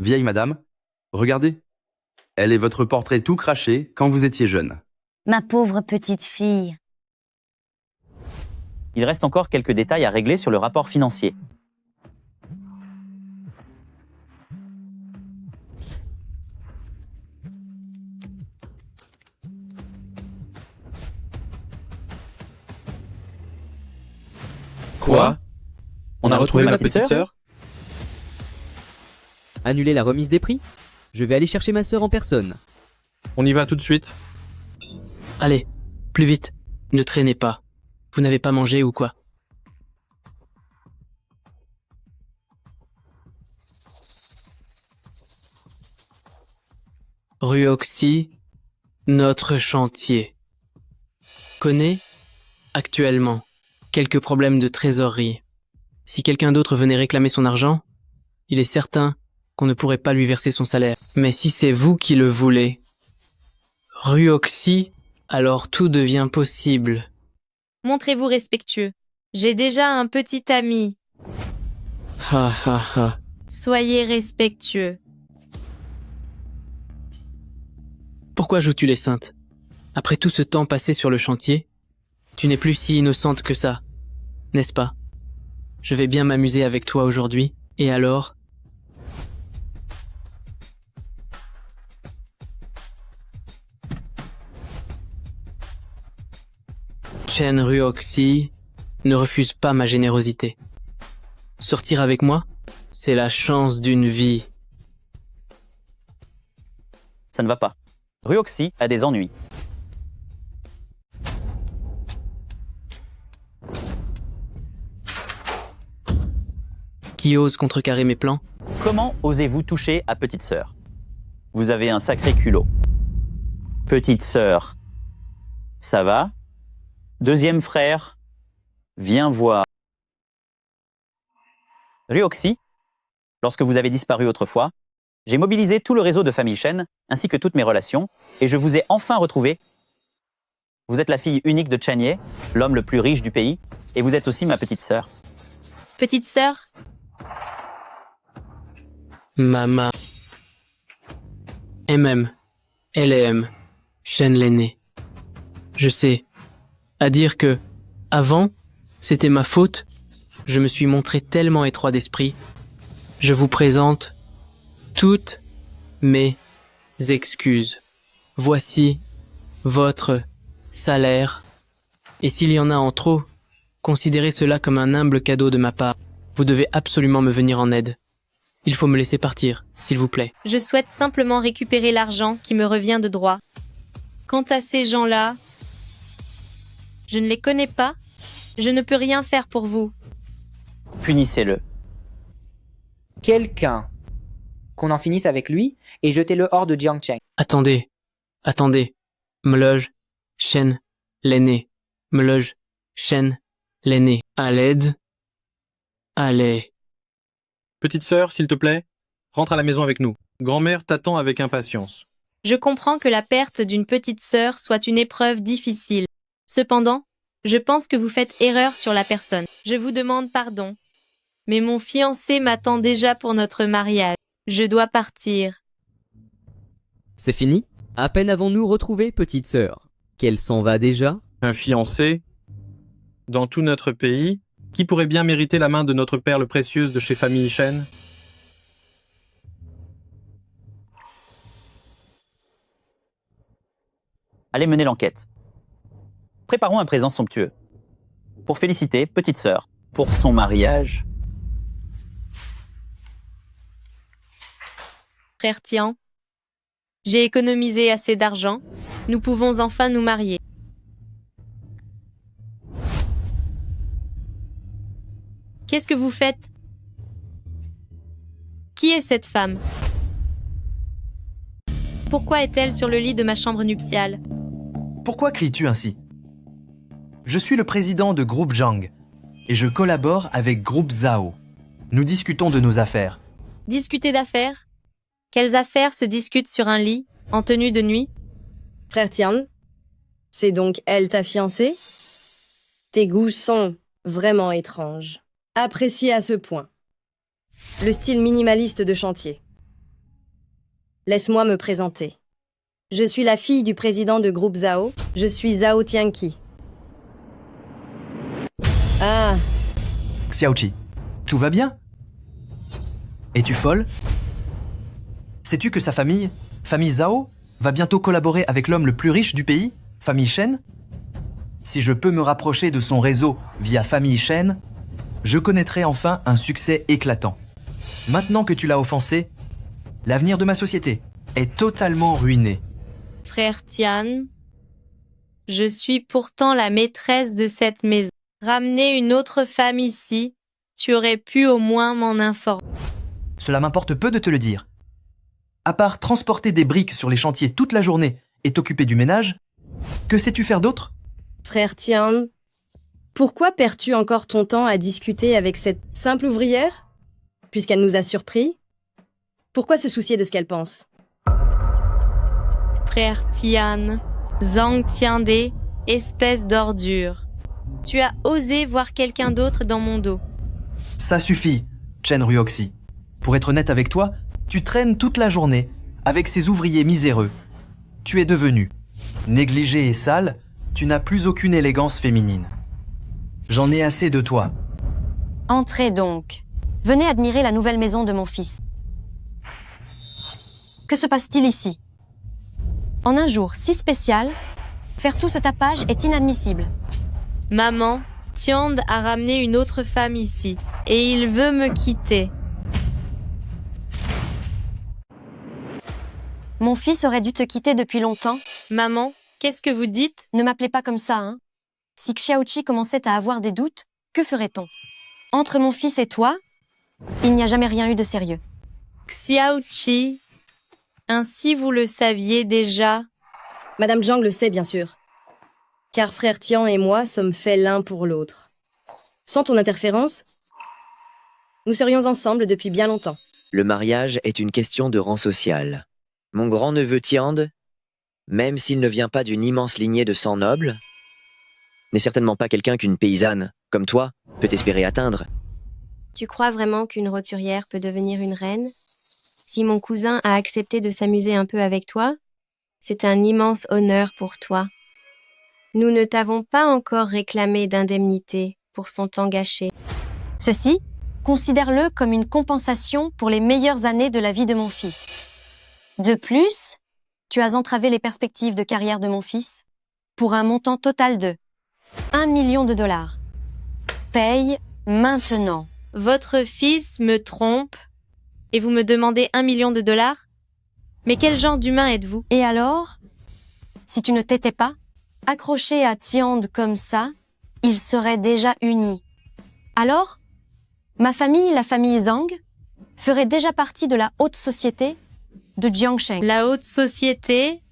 Vieille madame, regardez. Elle est votre portrait tout craché quand vous étiez jeune. Ma pauvre petite fille. Il reste encore quelques détails à régler sur le rapport financier. Quoi? On a retrouvé ma petite sœur? Annuler la remise des prix? Je vais aller chercher ma sœur en personne. On y va tout de suite. Allez, plus vite. Ne traînez pas. Vous n'avez pas mangé ou quoi? Rue Oxy, notre chantier. Connaît, actuellement, quelques problèmes de trésorerie. Si quelqu'un d'autre venait réclamer son argent, il est certain qu'on ne pourrait pas lui verser son salaire. Mais si c'est vous qui le voulez, rue Oxy, alors tout devient possible. Montrez-vous respectueux. J'ai déjà un petit ami. Ha ha ha. Soyez respectueux. Pourquoi joues-tu les saintes? Après tout ce temps passé sur le chantier, tu n'es plus si innocente que ça, n'est-ce pas? Je vais bien m'amuser avec toi aujourd'hui, et alors? Chen Ruoxi ne refuse pas ma générosité. Sortir avec moi, c'est la chance d'une vie. Ça ne va pas. Ruoxi a des ennuis. Qui ose contrecarrer mes plans? Comment osez-vous toucher à petite sœur? Vous avez un sacré culot. Petite sœur, ça va? Deuxième frère, viens voir. Ruoxi, lorsque vous avez disparu autrefois, j'ai mobilisé tout le réseau de famille Chen, ainsi que toutes mes relations, et je vous ai enfin retrouvé. Vous êtes la fille unique de Chen Ye, l'homme le plus riche du pays, et vous êtes aussi ma petite sœur. Petite sœur, Mama. MM. LM. Chen l'aîné. Je sais. À dire que, avant, c'était ma faute, je me suis montré tellement étroit d'esprit. Je vous présente toutes mes excuses. Voici votre salaire. Et s'il y en a en trop, considérez cela comme un humble cadeau de ma part. Vous devez absolument me venir en aide. Il faut me laisser partir, s'il vous plaît. je souhaite simplement récupérer l'argent qui me revient de droit. Quant à ces gens-là, je ne les connais pas. Je ne peux rien faire pour vous. Punissez-le. Quelqu'un. Qu'on en finisse avec lui et jetez-le hors de Jiangcheng. Attendez. Mloj, Chen, l'aîné. Mloj, Chen, l'aîné. À l'aide. Allez. Petite sœur, s'il te plaît, rentre à la maison avec nous. Grand-mère t'attend avec impatience. Je comprends que la perte d'une petite sœur soit une épreuve difficile. Cependant, je pense que vous faites erreur sur la personne. Je vous demande pardon. Mais mon fiancé m'attend déjà pour notre mariage. Je dois partir. C'est fini? À peine avons-nous retrouvé petite sœur. Qu'elle s'en va déjà? Un fiancé? Dans tout notre pays, qui pourrait bien mériter la main de notre perle précieuse de chez famille Chen? Allez mener l'enquête. Préparons un présent somptueux. Pour féliciter petite sœur pour son mariage. Frère Tian, j'ai économisé assez d'argent. Nous pouvons enfin nous marier. Qu'est-ce que vous faites? Qui est cette femme? Pourquoi est-elle sur le lit de ma chambre nuptiale? Pourquoi cries-tu ainsi? Je suis le président de Groupe Zhang et je collabore avec Groupe Zhao. Nous discutons de nos affaires. Discuter d'affaires? Quelles affaires se discutent sur un lit, en tenue de nuit? Frère Tian, c'est donc elle ta fiancée? Tes goûts sont vraiment étranges. Apprécié à ce point. Le style minimaliste de chantier. Laisse-moi me présenter. Je suis la fille du président de groupe Zhao. Je suis Zhao Tianqi. Ah, Xiaoqi, tout va bien? Es-tu folle? Sais-tu que sa famille, famille Zhao, va bientôt collaborer avec l'homme le plus riche du pays, famille Shen? Si je peux me rapprocher de son réseau via famille Shen, je connaîtrai enfin un succès éclatant. Maintenant que tu l'as offensé, l'avenir de ma société est totalement ruiné. Frère Tian, je suis pourtant la maîtresse de cette maison. Ramener une autre femme ici, tu aurais pu au moins m'en informer. Cela m'importe peu de te le dire. À part transporter des briques sur les chantiers toute la journée et t'occuper du ménage, que sais-tu faire d'autre? frère Tian, pourquoi perds-tu encore ton temps à discuter avec cette simple ouvrière? Puisqu'elle nous a surpris? Pourquoi se soucier de ce qu'elle pense? Frère Tian, Zhang Tiande, espèce d'ordure. Tu as osé voir quelqu'un d'autre dans mon dos. Ça suffit, Chen Ruoxi. Pour être honnête avec toi, tu traînes toute la journée avec ces ouvriers miséreux. Tu es devenu négligé et sale, tu n'as plus aucune élégance féminine. J'en ai assez de toi. Entrez donc. Venez admirer la nouvelle maison de mon fils. Que se passe-t-il ici? En un jour si spécial, faire tout ce tapage est inadmissible. Maman, Tian a ramené une autre femme ici, et il veut me quitter. Mon fils aurait dû te quitter depuis longtemps. Maman, qu'est-ce que vous dites? Ne m'appelez pas comme ça, hein. Si Xiaoqi commençait à avoir des doutes, que ferait-on? Entre mon fils et toi, il n'y a jamais rien eu de sérieux. Xiaoqi, ainsi vous le saviez déjà. Madame Zhang le sait bien sûr. Car frère Tian et moi sommes faits l'un pour l'autre. Sans ton interférence, nous serions ensemble depuis bien longtemps. Le mariage est une question de rang social. Mon grand-neveu Tian, même s'il ne vient pas d'une immense lignée de sang noble, n'est certainement pas quelqu'un qu'une paysanne, comme toi, peut espérer atteindre. Tu crois vraiment qu'une roturière peut devenir une reine? Si mon cousin a accepté de s'amuser un peu avec toi, c'est un immense honneur pour toi. Nous ne t'avons pas encore réclamé d'indemnité pour son temps gâché. Ceci, considère-le comme une compensation pour les meilleures années de la vie de mon fils. De plus, tu as entravé les perspectives de carrière de mon fils pour un montant total de 1 million de dollars. Paye maintenant. Votre fils me trompe et vous me demandez 1 million de dollars? Mais quel genre d'humain êtes-vous? Et alors, si tu ne t'étais pas accroché à Tian comme ça, ils seraient déjà unis. Alors, ma famille, la famille Zhang, ferait déjà partie de la haute société de Jiangsheng. La haute société?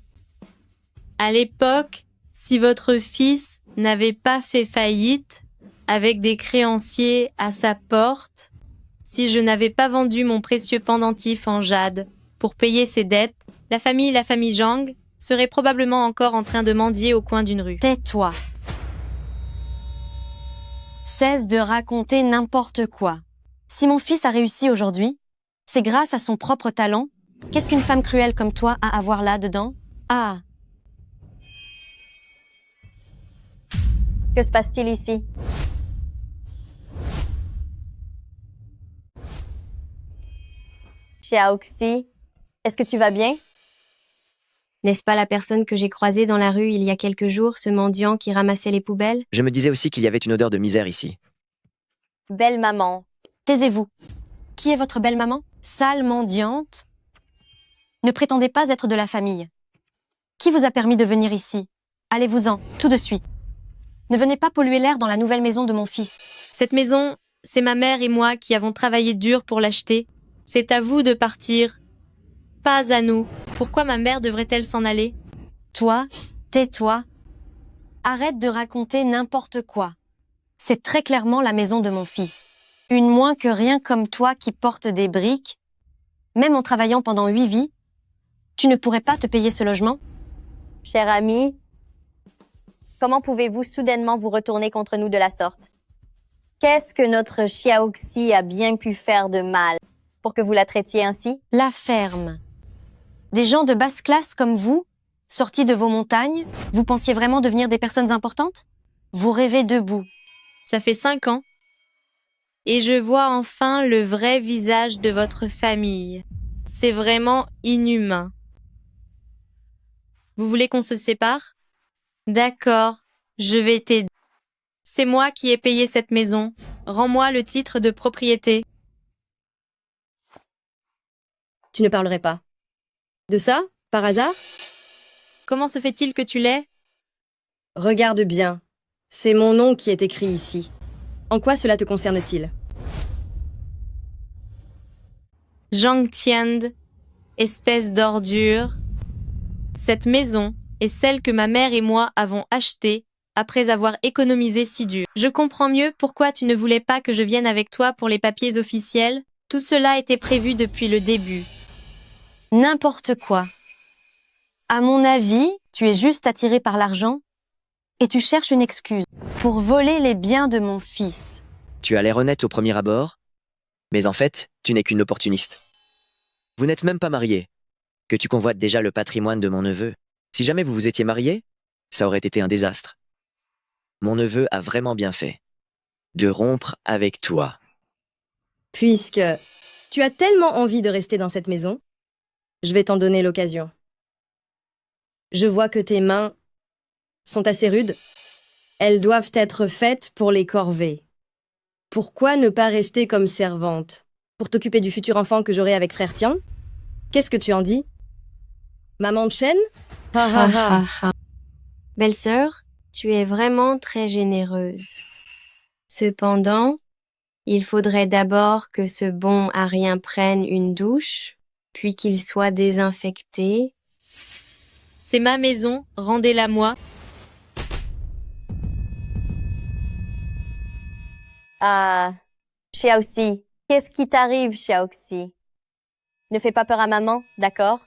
À l'époque, si votre fils n'avait pas fait faillite, avec des créanciers à sa porte, si je n'avais pas vendu mon précieux pendentif en jade pour payer ses dettes, la famille Zhang serait probablement encore en train de mendier au coin d'une rue. Tais-toi. Cesse de raconter n'importe quoi. Si mon fils a réussi aujourd'hui, c'est grâce à son propre talent. Qu'est-ce qu'une femme cruelle comme toi a à voir là-dedans? Ah! Que se passe-t-il ici? Xiaoxi, est-ce que tu vas bien? N'est-ce pas la personne que j'ai croisée dans la rue il y a quelques jours, ce mendiant qui ramassait les poubelles? Je me disais aussi qu'il y avait une odeur de misère ici. Belle maman. Taisez-vous. Qui est votre belle maman? Sale mendiante? Ne prétendez pas être de la famille. Qui vous a permis de venir ici? Allez-vous-en, tout de suite. Ne venez pas polluer l'air dans la nouvelle maison de mon fils. Cette maison, c'est ma mère et moi qui avons travaillé dur pour l'acheter. C'est à vous de partir. Pas à nous. Pourquoi ma mère devrait-elle s'en aller? Toi, tais-toi. Arrête de raconter n'importe quoi. C'est très clairement la maison de mon fils. Une moins que rien comme toi qui porte des briques. Même en travaillant pendant 8 vies, tu ne pourrais pas te payer ce logement? Cher ami, comment pouvez-vous soudainement vous retourner contre nous de la sorte? Qu'est-ce que notre Xiaoxi a bien pu faire de mal pour que vous la traitiez ainsi? La ferme. Des gens de basse classe comme vous, sortis de vos montagnes, vous pensiez vraiment devenir des personnes importantes? Vous rêvez debout. Ça fait 5 ans. Et je vois enfin le vrai visage de votre famille. C'est vraiment inhumain. Vous voulez qu'on se sépare? D'accord, je vais t'aider. C'est moi qui ai payé cette maison. Rends-moi le titre de propriété. Tu ne parlerais pas. De ça, par hasard? Comment se fait-il que tu l'aies? Regarde bien. C'est mon nom qui est écrit ici. En quoi cela te concerne-t-il? Zhang Tian, espèce d'ordure. Cette maison est celle que ma mère et moi avons achetée après avoir économisé si dur. Je comprends mieux pourquoi tu ne voulais pas que je vienne avec toi pour les papiers officiels. Tout cela était prévu depuis le début. N'importe quoi. À mon avis, tu es juste attiré par l'argent et tu cherches une excuse pour voler les biens de mon fils. Tu as l'air honnête au premier abord, mais en fait, tu n'es qu'une opportuniste. Vous n'êtes même pas marié, que tu convoites déjà le patrimoine de mon neveu. Si jamais vous vous étiez marié, ça aurait été un désastre. Mon neveu a vraiment bien fait de rompre avec toi. Puisque tu as tellement envie de rester dans cette maison, je vais t'en donner l'occasion. Je vois que tes mains sont assez rudes. Elles doivent être faites pour les corvées. Pourquoi ne pas rester comme servante? Pour t'occuper du futur enfant que j'aurai avec frère Tian? Qu'est-ce que tu en dis? Maman Chen? Ha ha ha. Belle-sœur, tu es vraiment très généreuse. Cependant, il faudrait d'abord que ce bon arien prenne une douche, puis qu'il soit désinfecté. C'est ma maison, rendez-la moi. Ah, Xiaoxi, qu'est-ce qui t'arrive, Xiaoxi? Ne fais pas peur à maman, d'accord?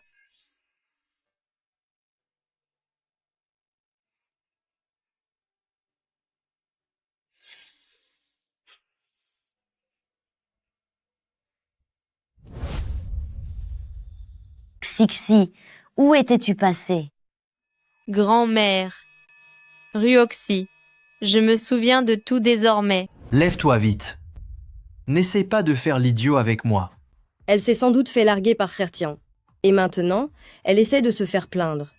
Xixi, où étais-tu passé? Grand-mère. Ruoxi, je me souviens de tout désormais. Lève-toi vite. N'essaie pas de faire l'idiot avec moi. Elle s'est sans doute fait larguer par frère Tian. Et maintenant, elle essaie de se faire plaindre.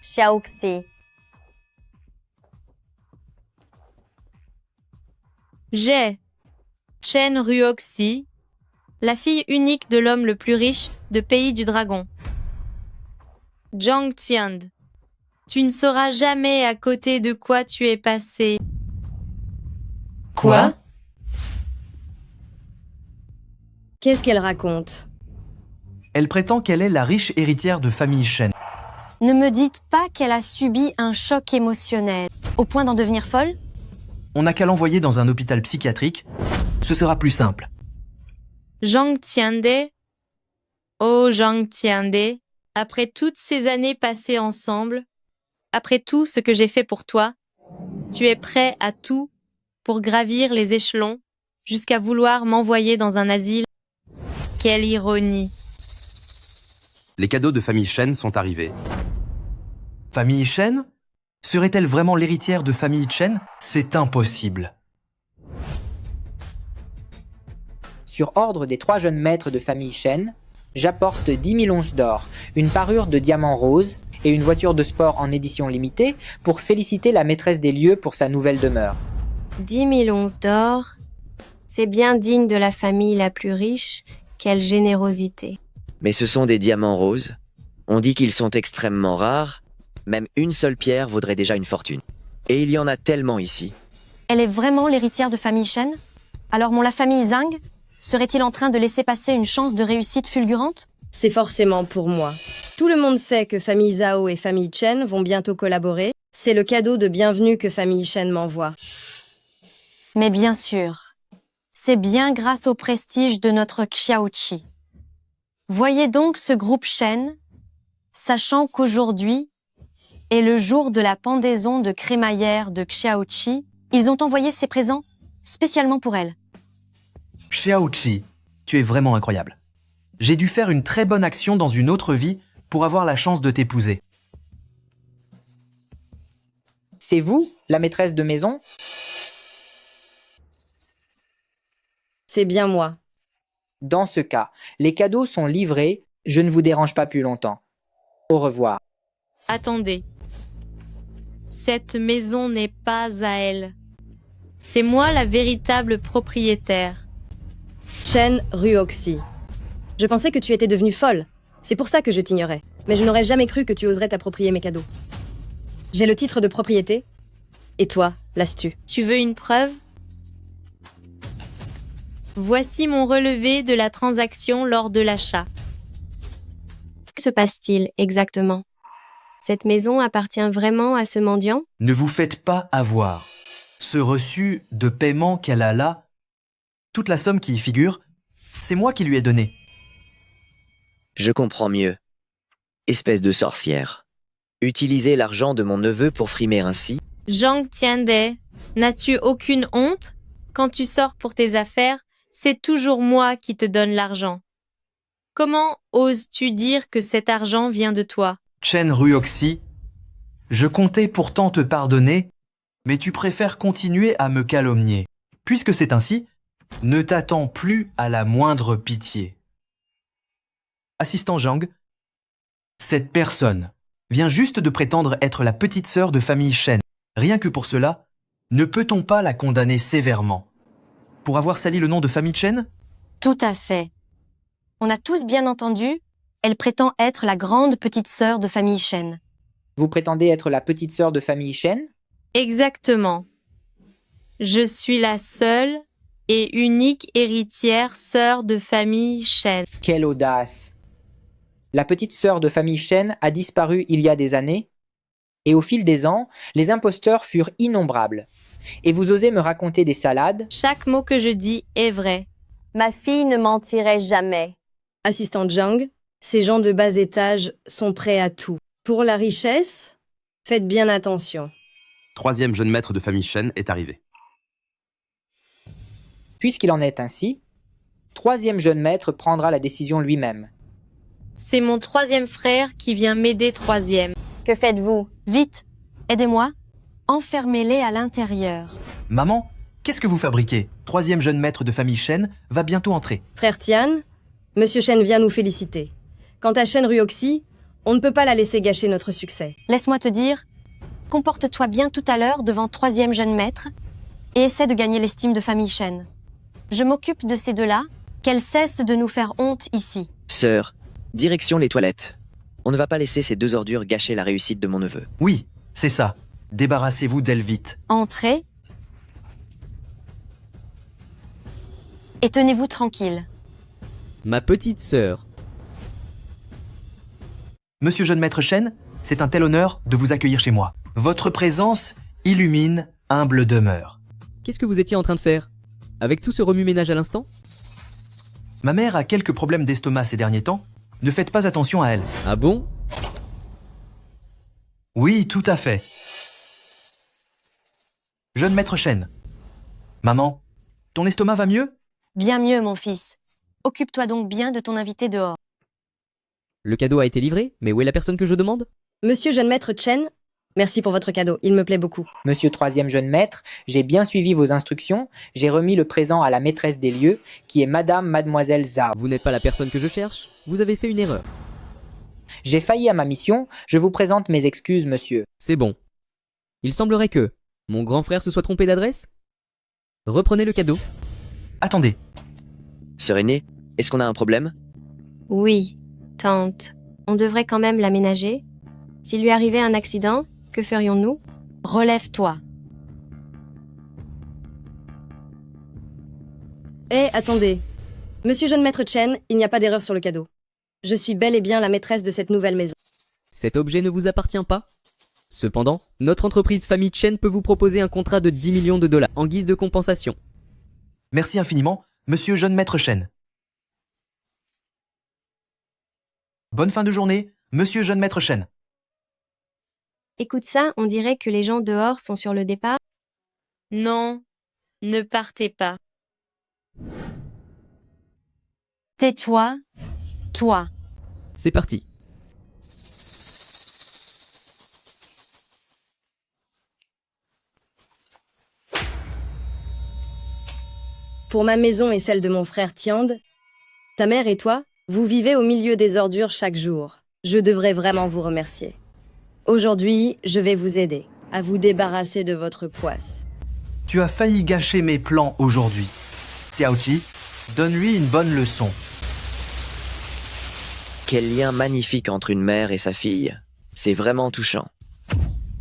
Xiaoxi. J'ai Chen Ruoxi, la fille unique de l'homme le plus riche de Pays du Dragon. Zhang Tian, tu ne sauras jamais à côté de quoi tu es passé. Quoi? Qu'est-ce qu'elle raconte? Elle prétend qu'elle est la riche héritière de famille Shen. Ne me dites pas qu'elle a subi un choc émotionnel, au point d'en devenir folle? On n'a qu'à l'envoyer dans un hôpital psychiatrique. Ce sera plus simple. Zhang Tiande, oh Zhang Tiande, après toutes ces années passées ensemble, après tout ce que j'ai fait pour toi, tu es prêt à tout pour gravir les échelons jusqu'à vouloir m'envoyer dans un asile. Quelle ironie. Les cadeaux de famille Shen sont arrivés. Famille Shen? Serait-elle vraiment l'héritière de famille Chen? C'est impossible. Sur ordre des 3 jeunes maîtres de famille Shen, j'apporte 10 000 onces d'or, une parure de diamants roses et une voiture de sport en édition limitée pour féliciter la maîtresse des lieux pour sa nouvelle demeure. 10 000 onces d'or, c'est bien digne de la famille la plus riche. Quelle générosité. Mais ce sont des diamants roses. On dit qu'ils sont extrêmement rares. Même une seule pierre vaudrait déjà une fortune. Et il y en a tellement ici. Elle est vraiment l'héritière de famille Shen? Alors la famille Zhang serait-il en train de laisser passer une chance de réussite fulgurante? C'est forcément pour moi. Tout le monde sait que famille Zhao et famille Chen vont bientôt collaborer. C'est le cadeau de bienvenue que famille Shen m'envoie. Mais bien sûr, c'est bien grâce au prestige de notre Xiaoqi. Voyez donc ce groupe Shen, sachant qu'aujourd'hui est le jour de la pendaison de crémaillère de Xiaoqi, ils ont envoyé ces présents spécialement pour elle. Xiaoqi, tu es vraiment incroyable. J'ai dû faire une très bonne action dans une autre vie pour avoir la chance de t'épouser. C'est vous, la maîtresse de maison? C'est bien moi. Dans ce cas, les cadeaux sont livrés, je ne vous dérange pas plus longtemps. Au revoir. Attendez. Cette maison n'est pas à elle. C'est moi la véritable propriétaire. Chen Ruoxi. Je pensais que tu étais devenue folle. C'est pour ça que je t'ignorais. Mais je n'aurais jamais cru que tu oserais t'approprier mes cadeaux. J'ai le titre de propriété. Et toi, l'as-tu? Tu veux une preuve? Voici mon relevé de la transaction lors de l'achat. Que se passe-t-il exactement? Cette maison appartient vraiment à ce mendiant? Ne vous faites pas avoir. Ce reçu de paiement qu'elle a là, toute la somme qui y figure, c'est moi qui lui ai donné. Je comprends mieux. Espèce de sorcière. Utiliser l'argent de mon neveu pour frimer ainsi? Zhang Tiande, n'as-tu aucune honte? Quand tu sors pour tes affaires, c'est toujours moi qui te donne l'argent. Comment oses-tu dire que cet argent vient de toi? Chen Ruoxi, je comptais pourtant te pardonner, mais tu préfères continuer à me calomnier. Puisque c'est ainsi, ne t'attends plus à la moindre pitié. Assistant Zhang, cette personne vient juste de prétendre être la petite sœur de famille Shen. Rien que pour cela, ne peut-on pas la condamner sévèrement? Pour avoir sali le nom de famille Chen? Tout à fait. On a tous bien entendu, elle prétend être la grande petite sœur de famille Shen. Vous prétendez être la petite sœur de famille Shen? Exactement. Je suis la seule et unique héritière sœur de famille Shen. Quelle audace! La petite sœur de famille Shen a disparu il y a des années, et au fil des ans, les imposteurs furent innombrables. Et vous osez me raconter des salades? Chaque mot que je dis est vrai. Ma fille ne mentirait jamais. Assistante Zhang, ces gens de bas étage sont prêts à tout. Pour la richesse, faites bien attention. Troisième jeune maître de famille Shen est arrivé. Puisqu'il en est ainsi, troisième jeune maître prendra la décision lui-même. C'est mon troisième frère qui vient m'aider troisième. Que faites-vous? Vite, aidez-moi. Enfermez-les à l'intérieur. Maman, qu'est-ce que vous fabriquez? Troisième jeune maître de famille Shen va bientôt entrer. Frère Tian, Monsieur Shen vient nous féliciter. Quant à Chen Ruoxi, on ne peut pas la laisser gâcher notre succès. Laisse-moi te dire, comporte-toi bien tout à l'heure devant troisième jeune maître et essaie de gagner l'estime de famille Shen. Je m'occupe de ces deux-là, qu'elles cessent de nous faire honte ici. Sœur, direction les toilettes. On ne va pas laisser ces deux ordures gâcher la réussite de mon neveu. Oui, c'est ça. Débarrassez-vous d'elle vite. Entrez. Et tenez-vous tranquille. Ma petite sœur. Monsieur jeune maître Shen, c'est un tel honneur de vous accueillir chez moi. Votre présence illumine humble demeure. Qu'est-ce que vous étiez en train de faire? Avec tout ce remue-ménage à l'instant? Ma mère a quelques problèmes d'estomac ces derniers temps. Ne faites pas attention à elle. Ah bon? Oui, tout à fait. Jeune maître Shen. Maman, ton estomac va mieux? Bien mieux, mon fils. Occupe-toi donc bien de ton invité dehors. Le cadeau a été livré, mais où est la personne que je demande? Monsieur jeune maître Chen, merci pour votre cadeau, il me plaît beaucoup. Monsieur troisième jeune maître, j'ai bien suivi vos instructions, j'ai remis le présent à la maîtresse des lieux, qui est mademoiselle Zhao. Vous n'êtes pas la personne que je cherche? Vous avez fait une erreur. J'ai failli à ma mission, je vous présente mes excuses, monsieur. C'est bon. Il semblerait que mon grand frère se soit trompé d'adresse? Reprenez le cadeau. Attendez. Sœur aînée, est-ce qu'on a un problème? Oui, tante. On devrait quand même l'aménager. S'il lui arrivait un accident, que ferions-nous? Relève-toi. Attendez. Monsieur jeune maître Chen, il n'y a pas d'erreur sur le cadeau. Je suis bel et bien la maîtresse de cette nouvelle maison. Cet objet ne vous appartient pas? Cependant, notre entreprise Famille Chen peut vous proposer un contrat de 10 millions de dollars en guise de compensation. Merci infiniment, monsieur jeune maître Shen. Bonne fin de journée, monsieur jeune maître Shen. Écoute ça, on dirait que les gens dehors sont sur le départ. Non, ne partez pas. Tais-toi toi. C'est parti. Pour ma maison et celle de mon frère Tiand, ta mère et toi, vous vivez au milieu des ordures chaque jour. Je devrais vraiment vous remercier. Aujourd'hui, je vais vous aider à vous débarrasser de votre poisse. Tu as failli gâcher mes plans aujourd'hui. Xiaoqi, donne-lui une bonne leçon. Quel lien magnifique entre une mère et sa fille. C'est vraiment touchant.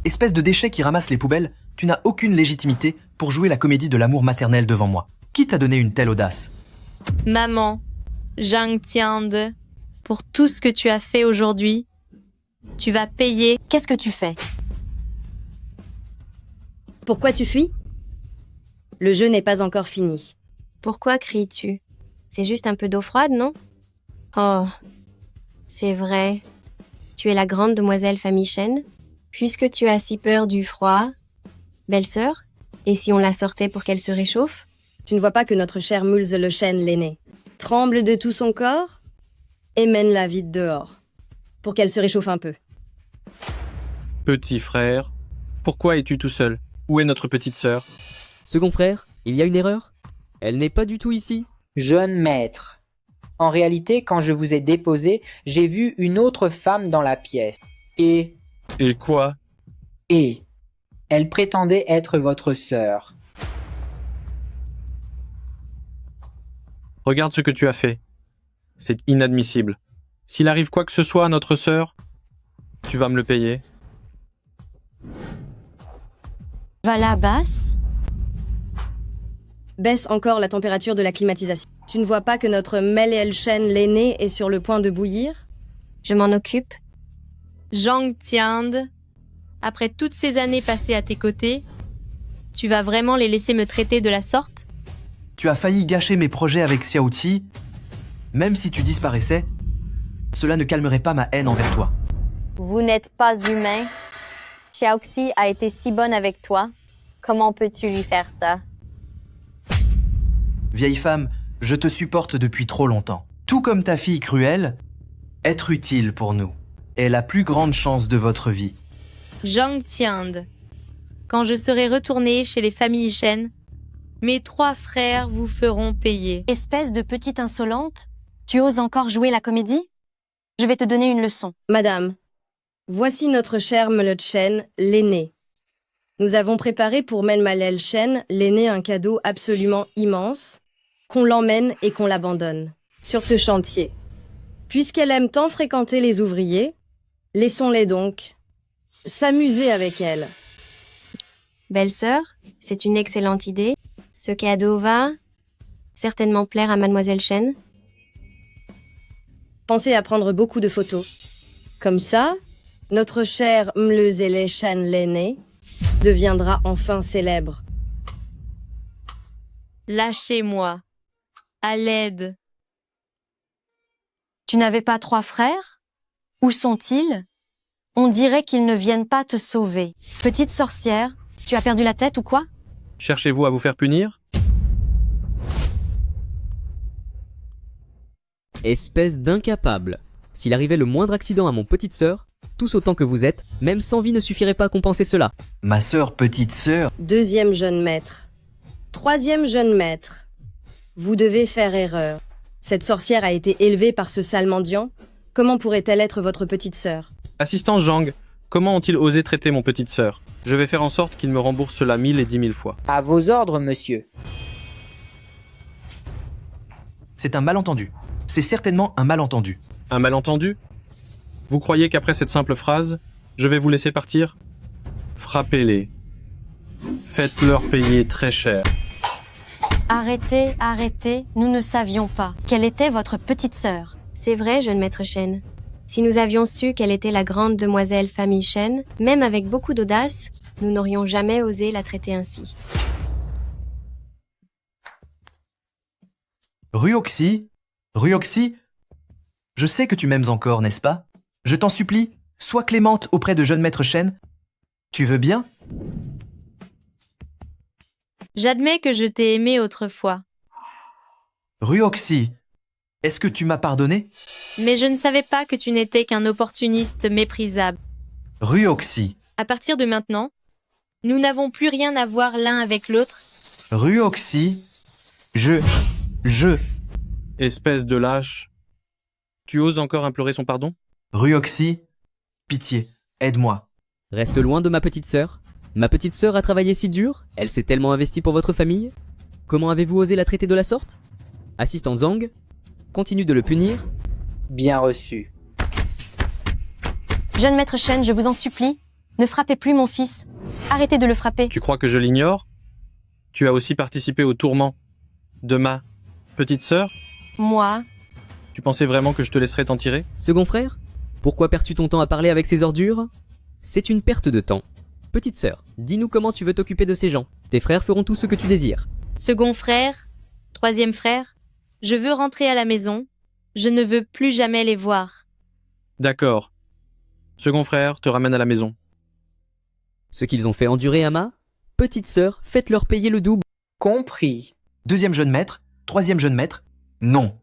Espèce de déchet qui ramasse les poubelles, tu n'as aucune légitimité pour jouer la comédie de l'amour maternel devant moi. Qui t'a donné une telle audace? Maman, Zhang Tiand, pour tout ce que tu as fait aujourd'hui, tu vas payer. Qu'est-ce que tu fais? Pourquoi tu fuis? Le jeu n'est pas encore fini. Pourquoi cries-tu? C'est juste un peu d'eau froide, non? Oh, c'est vrai. Tu es la grande demoiselle Famille Shen? Puisque tu as si peur du froid, belle-sœur, et si on la sortait pour qu'elle se réchauffe? Tu ne vois pas que notre cher Mulz le chêne l'aîné tremble de tout son corps et mène-la vite dehors pour qu'elle se réchauffe un peu. Petit frère, pourquoi es-tu tout seul? Où est notre petite sœur? Second frère, il y a une erreur? Elle n'est pas du tout ici. Jeune maître. En réalité, quand je vous ai déposé, j'ai vu une autre femme dans la pièce. Et quoi? Elle prétendait être votre sœur. Regarde ce que tu as fait. C'est inadmissible. S'il arrive quoi que ce soit à notre sœur, tu vas me le payer. Va là, basse. Baisse encore la température de la climatisation. Tu ne vois pas que notre Mel El Shen l'aîné est sur le point de bouillir? Je m'en occupe. Zhang Tiand, après toutes ces années passées à tes côtés, tu vas vraiment les laisser me traiter de la sorte? Tu as failli gâcher mes projets avec Xiaoqi. Même si tu disparaissais, cela ne calmerait pas ma haine envers toi. Vous n'êtes pas humain. Xiaoxi a été si bonne avec toi. Comment peux-tu lui faire ça? Vieille femme, je te supporte depuis trop longtemps. Tout comme ta fille cruelle, être utile pour nous est la plus grande chance de votre vie. Zhang Tiand, quand je serai retournée chez les familles Shen, mes 3 frères vous feront payer. Espèce de petite insolente, tu oses encore jouer la comédie? Je vais te donner une leçon. Madame, voici notre cher Mel Shen l'aîné. Nous avons préparé pour Mel Shen l'aîné un cadeau absolument immense, qu'on l'emmène et qu'on l'abandonne sur ce chantier. Puisqu'elle aime tant fréquenter les ouvriers, laissons-les donc s'amuser avec elle. Belle-sœur, c'est une excellente idée. Ce cadeau va certainement plaire à Mademoiselle Shen. Pensez à prendre beaucoup de photos. Comme ça, notre cher Mlezele Shen l'aîné deviendra enfin célèbre. Lâchez-moi. À l'aide. Tu n'avais pas 3 frères? Où sont-ils? On dirait qu'ils ne viennent pas te sauver. Petite sorcière, tu as perdu la tête ou quoi? Cherchez-vous à vous faire punir? Espèce d'incapable. S'il arrivait le moindre accident à mon petite sœur, tous autant que vous êtes, même 100 vies ne suffiraient pas à compenser cela. Ma sœur, petite sœur. Deuxième jeune maître. Troisième jeune maître. Vous devez faire erreur. Cette sorcière a été élevée par ce sale mendiant. Comment pourrait-elle être votre petite sœur? Assistant Zhang, comment ont-ils osé traiter mon petite sœur? Je vais faire en sorte qu'ils me remboursent cela 1000 et 10 000 fois. À vos ordres, monsieur. C'est un malentendu. C'est certainement un malentendu. Un malentendu? Vous croyez qu'après cette simple phrase, je vais vous laisser partir? Frappez-les. Faites-leur payer très cher. Arrêtez, arrêtez, nous ne savions pas qu'elle était votre petite sœur. C'est vrai, jeune maître Shen. Si nous avions su qu'elle était la grande demoiselle Famille Shen, même avec beaucoup d'audace, nous n'aurions jamais osé la traiter ainsi. Ruoxi, je sais que tu m'aimes encore, n'est-ce pas? Je t'en supplie, sois clémente auprès de jeune maître Shen. Tu veux bien? J'admets que je t'ai aimé autrefois. Ruoxi, Est-ce que tu m'as pardonné? Mais je ne savais pas que tu n'étais qu'un opportuniste méprisable. Ruoxy. À partir de maintenant, nous n'avons plus rien à voir l'un avec l'autre. Ruoxy. Je... Espèce de lâche. Tu oses encore implorer son pardon? Ruoxy. Pitié, aide-moi. Reste loin de ma petite sœur. Ma petite sœur a travaillé si dur, elle s'est tellement investie pour votre famille. Comment avez-vous osé la traiter de la sorte? Assistant Zhang, continue de le punir. Bien reçu. Jeune maître Shen, je vous en supplie, ne frappez plus mon fils. Arrêtez de le frapper. Tu crois que je l'ignore? Tu as aussi participé au tourment de ma petite sœur? Moi, Tu pensais vraiment que je te laisserais t'en tirer? Second frère, pourquoi perds-tu ton temps à parler avec ces ordures? C'est une perte de temps. Petite sœur, dis-nous comment tu veux t'occuper de ces gens. Tes frères feront tout ce que tu désires. Second frère, troisième frère, je veux rentrer à la maison. Je ne veux plus jamais les voir. D'accord. Second frère te ramène à la maison. Ce qu'ils ont fait endurer à ma petite sœur, faites-leur payer le double. Compris. Deuxième jeune maître, troisième jeune maître, non.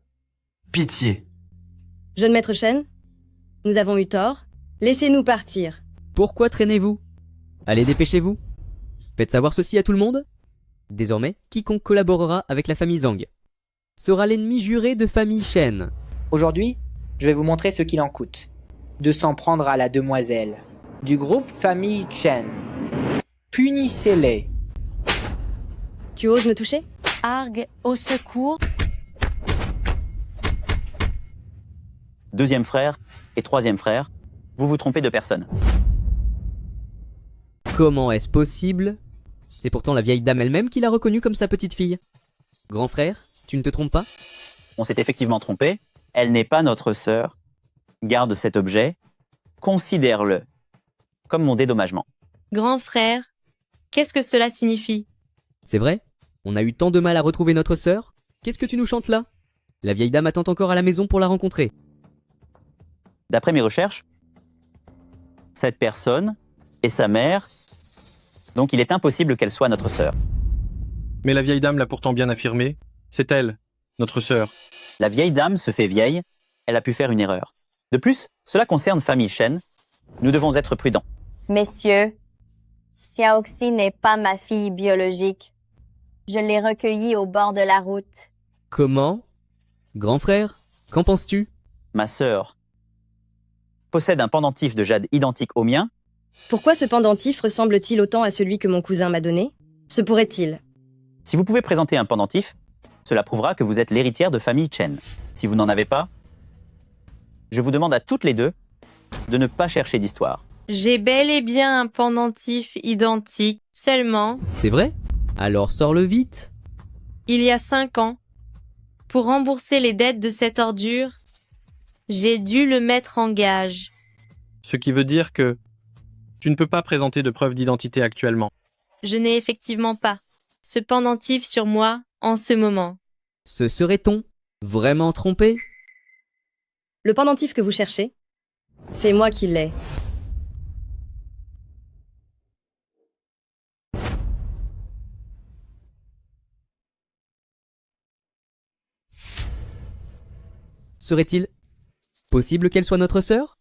Pitié. Jeune maître Shen, nous avons eu tort. Laissez-nous partir. Pourquoi traînez-vous? Allez, dépêchez-vous. Faites savoir ceci à tout le monde. Désormais, quiconque collaborera avec la famille Zhang sera l'ennemi juré de famille Shen. Aujourd'hui, je vais vous montrer ce qu'il en coûte de s'en prendre à la demoiselle du groupe famille Chen. Punissez-les. Tu oses me toucher? Argue, au secours. Deuxième frère et troisième frère, vous vous trompez de personne. Comment est-ce possible? C'est pourtant la vieille dame elle-même qui l'a reconnue comme sa petite fille. Grand frère, tu ne te trompes pas? On s'est effectivement trompé. Elle n'est pas notre sœur. Garde cet objet. Considère-le comme mon dédommagement. Grand frère, qu'est-ce que cela signifie? C'est vrai? On a eu tant de mal à retrouver notre sœur? Qu'est-ce que tu nous chantes là? La vieille dame attend encore à la maison pour la rencontrer. D'après mes recherches, cette personne est sa mère, donc il est impossible qu'elle soit notre sœur. Mais la vieille dame l'a pourtant bien affirmé. C'est elle, notre sœur. La vieille dame se fait vieille, elle a pu faire une erreur. De plus, cela concerne famille Shen. Nous devons être prudents. Messieurs, Xiaoxi n'est pas ma fille biologique. Je l'ai recueillie au bord de la route. Comment? Grand frère, qu'en penses-tu? Ma sœur possède un pendentif de jade identique au mien. Pourquoi ce pendentif ressemble-t-il autant à celui que mon cousin m'a donné? Se pourrait-il? Si vous pouvez présenter un pendentif, cela prouvera que vous êtes l'héritière de famille Chen. Si vous n'en avez pas, je vous demande à toutes les deux de ne pas chercher d'histoire. J'ai bel et bien un pendentif identique. Seulement, C'est vrai? Alors sors-le vite. il y a 5 ans, pour rembourser les dettes de cette ordure, j'ai dû le mettre en gage. Ce qui veut dire que tu ne peux pas présenter de preuve d'identité actuellement. Je n'ai effectivement pas ce pendentif sur moi en ce moment. Se serait-on vraiment trompé? Le pendentif que vous cherchez, c'est moi qui l'ai. Serait-il possible qu'elle soit notre sœur?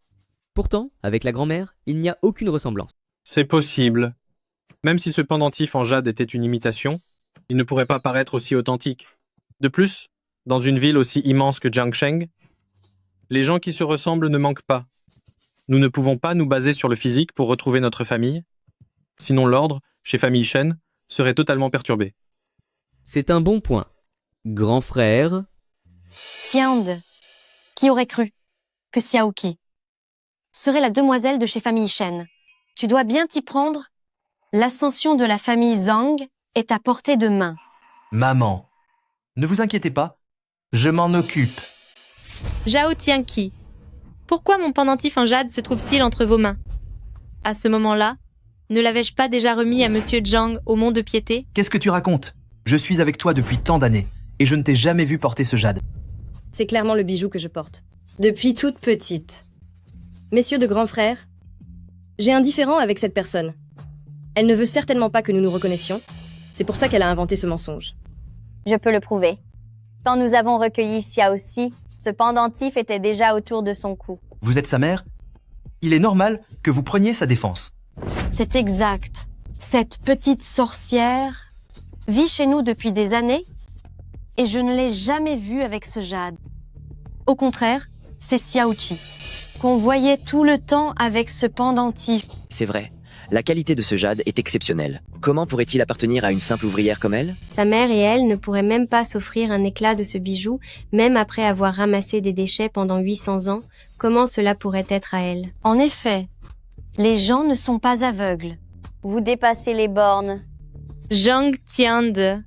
Pourtant, avec la grand-mère, il n'y a aucune ressemblance. C'est possible. Même si ce pendentif en jade était une imitation, il ne pourrait pas paraître aussi authentique. De plus, dans une ville aussi immense que Jiangsheng, les gens qui se ressemblent ne manquent pas. Nous ne pouvons pas nous baser sur le physique pour retrouver notre famille, sinon l'ordre, chez famille Shen, serait totalement perturbé. C'est un bon point. Grand frère... Tiande, qui aurait cru que Xiaoqi serait la demoiselle de chez famille Shen? Tu dois bien t'y prendre. L'ascension de la famille Zhang est à portée de main. Maman, ne vous inquiétez pas, je m'en occupe. Zhao Tianqi, pourquoi mon pendentif en jade se trouve-t-il entre vos mains? À ce moment-là, ne l'avais-je pas déjà remis à Monsieur Zhang au Mont de Piété? Qu'est-ce que tu racontes? Je suis avec toi depuis tant d'années, et je ne t'ai jamais vu porter ce jade. C'est clairement le bijou que je porte. Depuis toute petite. Messieurs de grands frères, j'ai un différend avec cette personne. Elle ne veut certainement pas que nous nous reconnaissions. C'est pour ça qu'elle a inventé ce mensonge. Je peux le prouver. Quand nous avons recueilli Xiaoxi, Ce pendentif était déjà autour de son cou. Vous êtes sa mère? Il est normal que vous preniez sa défense. C'est exact. Cette petite sorcière vit chez nous depuis des années et je ne l'ai jamais vue avec ce jade. Au contraire, c'est Xiaoqi, qu'on voyait tout le temps avec ce pendentif. C'est vrai. La qualité de ce jade est exceptionnelle. Comment pourrait-il appartenir à une simple ouvrière comme elle? Sa mère et elle ne pourraient même pas s'offrir un éclat de ce bijou, même après avoir ramassé des déchets pendant 800 ans. Comment cela pourrait être à elle? En effet, les gens ne sont pas aveugles. Vous dépassez les bornes. Zhang Tiande,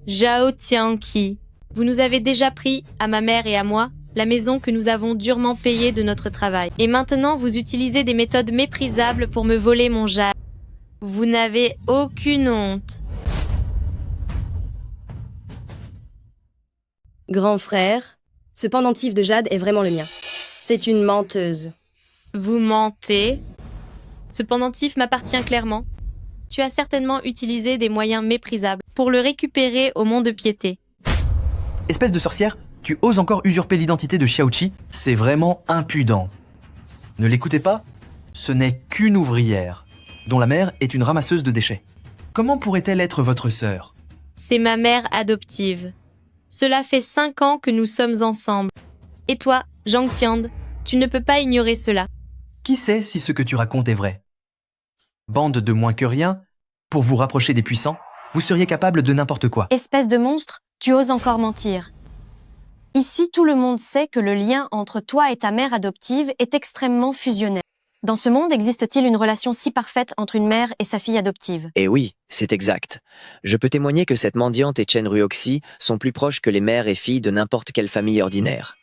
Zhao Tianqi, vous nous avez déjà pris, à ma mère et à moi, la maison que nous avons durement payée de notre travail. Et maintenant, vous utilisez des méthodes méprisables pour me voler mon jade. Vous n'avez aucune honte. Grand frère, ce pendentif de jade est vraiment le mien. C'est une menteuse. Vous mentez. Ce pendentif m'appartient clairement. Tu as certainement utilisé des moyens méprisables pour le récupérer au mont-de-piété. Espèce de sorcière, tu oses encore usurper l'identité de Xiaoqi? C'est vraiment impudent. Ne l'écoutez pas? Ce n'est qu'une ouvrière, dont la mère est une ramasseuse de déchets. Comment pourrait-elle être votre sœur? C'est ma mère adoptive. Cela fait 5 ans que nous sommes ensemble. Et toi, Zhang Tiande, tu ne peux pas ignorer cela. Qui sait si ce que tu racontes est vrai? Bande de moins que rien, pour vous rapprocher des puissants, vous seriez capable de n'importe quoi. Espèce de monstre, tu oses encore mentir. Ici, tout le monde sait que le lien entre toi et ta mère adoptive est extrêmement fusionnel. Dans ce monde, existe-t-il une relation si parfaite entre une mère et sa fille adoptive? Eh oui, c'est exact. Je peux témoigner que cette mendiante et Chen Ruoxi sont plus proches que les mères et filles de n'importe quelle famille ordinaire.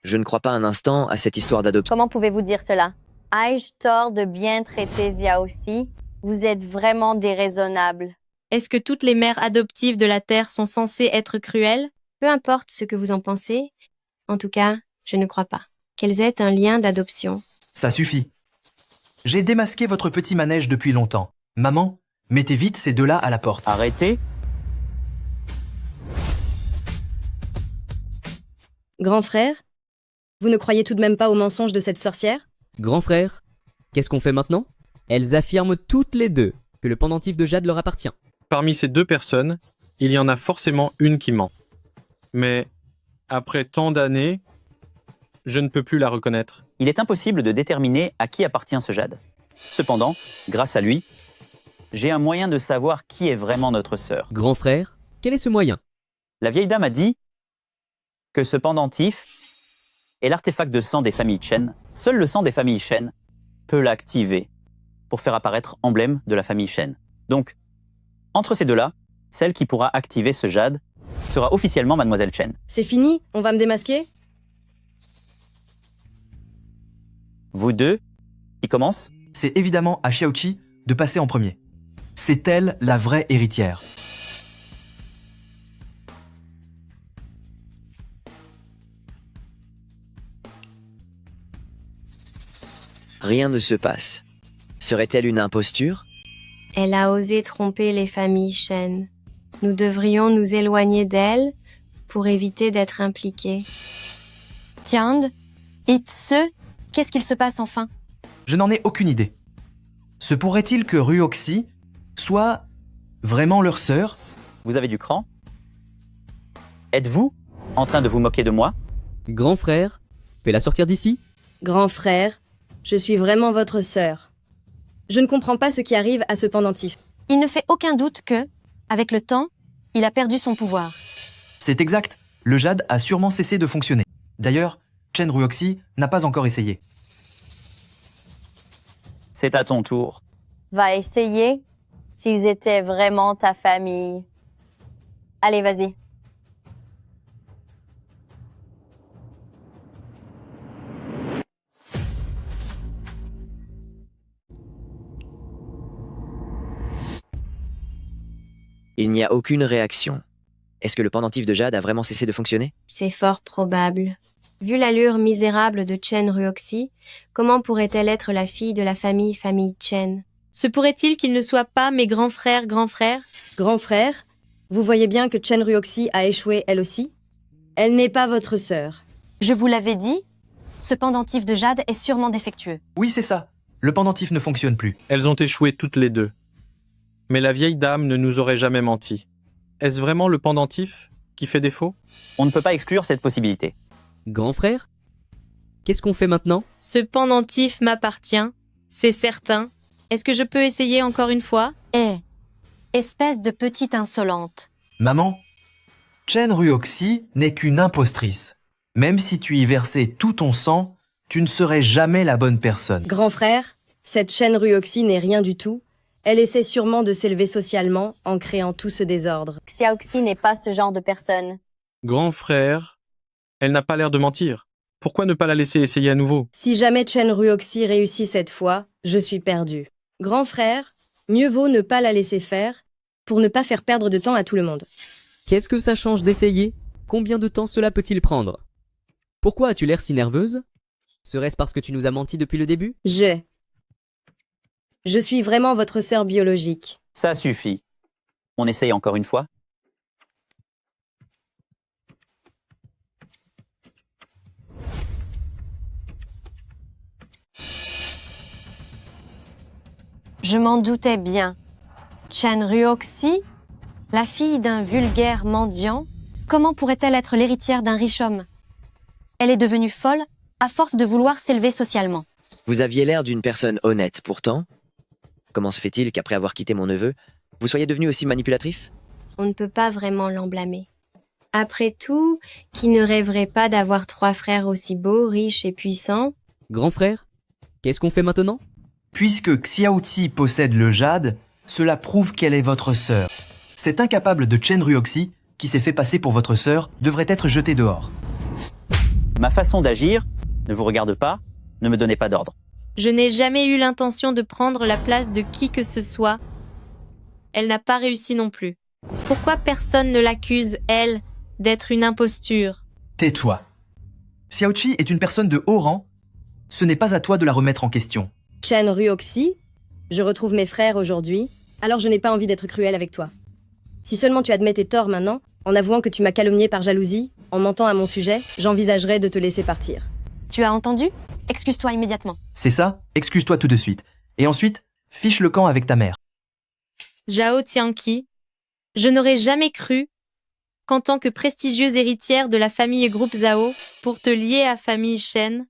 Je ne crois pas un instant à cette histoire d'adoption. Comment pouvez-vous dire cela? Ai-je tort de bien traiter Xiaoxi? Vous êtes vraiment déraisonnable. Est-ce que toutes les mères adoptives de la Terre sont censées être cruelles? Peu importe ce que vous en pensez, en tout cas, je ne crois pas qu'elles aient un lien d'adoption. Ça suffit. J'ai démasqué votre petit manège depuis longtemps. Maman, mettez vite ces deux-là à la porte. Arrêtez. Grand frère, vous ne croyez tout de même pas au mensonge de cette sorcière? Grand frère, qu'est-ce qu'on fait maintenant? Elles affirment toutes les deux que le pendentif de jade leur appartient. Parmi ces deux personnes, il y en a forcément une qui ment. Mais après tant d'années, je ne peux plus la reconnaître. Il est impossible de déterminer à qui appartient ce jade. Cependant, grâce à lui, j'ai un moyen de savoir qui est vraiment notre sœur. Grand frère, quel est ce moyen? La vieille dame a dit que ce pendentif est l'artefact de sang des familles Chen. Seul le sang des familles Chen peut l'activer pour faire apparaître emblème de la famille Chen. Donc, entre ces deux-là, celle qui pourra activer ce jade sera officiellement Mademoiselle Chen. C'est fini? On va me démasquer? Vous deux, qui commence? C'est évidemment à Xiaoqi de passer en premier. C'est elle la vraie héritière. Rien ne se passe. Serait-elle une imposture? Elle a osé tromper les familles Shen. Nous devrions nous éloigner d'elle pour éviter d'être impliqués. Tiande, Itse, qu'est-ce qu'il se passe enfin? Je n'en ai aucune idée. Se pourrait-il que Ruoxi soit vraiment leur sœur? Vous avez du cran? Êtes-vous en train de vous moquer de moi? Grand frère, fais-la sortir d'ici. Grand frère, je suis vraiment votre sœur. Je ne comprends pas ce qui arrive à ce pendentif. Il ne fait aucun doute que, avec le temps, il a perdu son pouvoir. C'est exact. Le jade a sûrement cessé de fonctionner. D'ailleurs, Chen Ruoxi n'a pas encore essayé. C'est à ton tour. Va essayer s'ils étaient vraiment ta famille. Allez, vas-y. Il n'y a aucune réaction. Est-ce que le pendentif de jade a vraiment cessé de fonctionner? C'est fort probable. Vu l'allure misérable de Chen Ruoxi, comment pourrait-elle être la fille de la famille Chen? Se pourrait-il qu'ils ne soient pas mes grands frères? Grand frère, vous voyez bien que Chen Ruoxi a échoué elle aussi? Elle n'est pas votre sœur. Je vous l'avais dit, ce pendentif de jade est sûrement défectueux. Oui, c'est ça. Le pendentif ne fonctionne plus. Elles ont échoué toutes les deux. Mais la vieille dame ne nous aurait jamais menti. Est-ce vraiment le pendentif qui fait défaut? On ne peut pas exclure cette possibilité. Grand frère? Qu'est-ce qu'on fait maintenant? Ce pendentif m'appartient, c'est certain. Est-ce que je peux essayer encore une fois? Espèce de petite insolente. Maman, Chen Ruoxi n'est qu'une impostrice. Même si tu y versais tout ton sang, tu ne serais jamais la bonne personne. Grand frère, cette chaîne Ruoxi n'est rien du tout. Elle essaie sûrement de s'élever socialement en créant tout ce désordre. Xiaoxi n'est pas ce genre de personne. Grand frère, elle n'a pas l'air de mentir. Pourquoi ne pas la laisser essayer à nouveau? Si jamais Chen Ruoxi réussit cette fois, je suis perdu. Grand frère, mieux vaut ne pas la laisser faire pour ne pas faire perdre de temps à tout le monde. Qu'est-ce que ça change d'essayer? Combien de temps cela peut-il prendre? Pourquoi as-tu l'air si nerveuse? Serait-ce parce que tu nous as menti depuis le début? Je suis vraiment votre sœur biologique. Ça suffit. On essaye encore une fois. Je m'en doutais bien. Chen Ruoxi, la fille d'un vulgaire mendiant, comment pourrait-elle être l'héritière d'un riche homme? Elle est devenue folle à force de vouloir s'élever socialement. Vous aviez l'air d'une personne honnête, pourtant. Comment se fait-il qu'après avoir quitté mon neveu, vous soyez devenue aussi manipulatrice? On ne peut pas vraiment l'en blâmer. Après tout, qui ne rêverait pas d'avoir 3 frères aussi beaux, riches et puissants? Grand frère, qu'est-ce qu'on fait maintenant? Puisque Xiaoqi possède le jade, cela prouve qu'elle est votre sœur. Cet incapable de Chen Ruoxi, qui s'est fait passer pour votre sœur, devrait être jeté dehors. Ma façon d'agir ne vous regarde pas, ne me donnez pas d'ordre. Je n'ai jamais eu l'intention de prendre la place de qui que ce soit. Elle n'a pas réussi non plus. Pourquoi personne ne l'accuse, elle, d'être une imposture? Tais-toi. Xiaoqi est une personne de haut rang. Ce n'est pas à toi de la remettre en question. Chen Ruoxi, je retrouve mes frères aujourd'hui, alors je n'ai pas envie d'être cruel avec toi. Si seulement tu admets tes torts maintenant, en avouant que tu m'as calomnié par jalousie, en mentant à mon sujet, j'envisagerais de te laisser partir. Tu as entendu? Excuse-toi immédiatement. C'est ça? Excuse-toi tout de suite. Et ensuite, fiche le camp avec ta mère. Zhao Tianqi, je n'aurais jamais cru qu'en tant que prestigieuse héritière de la famille groupe Zhao, pour te lier à famille Shen,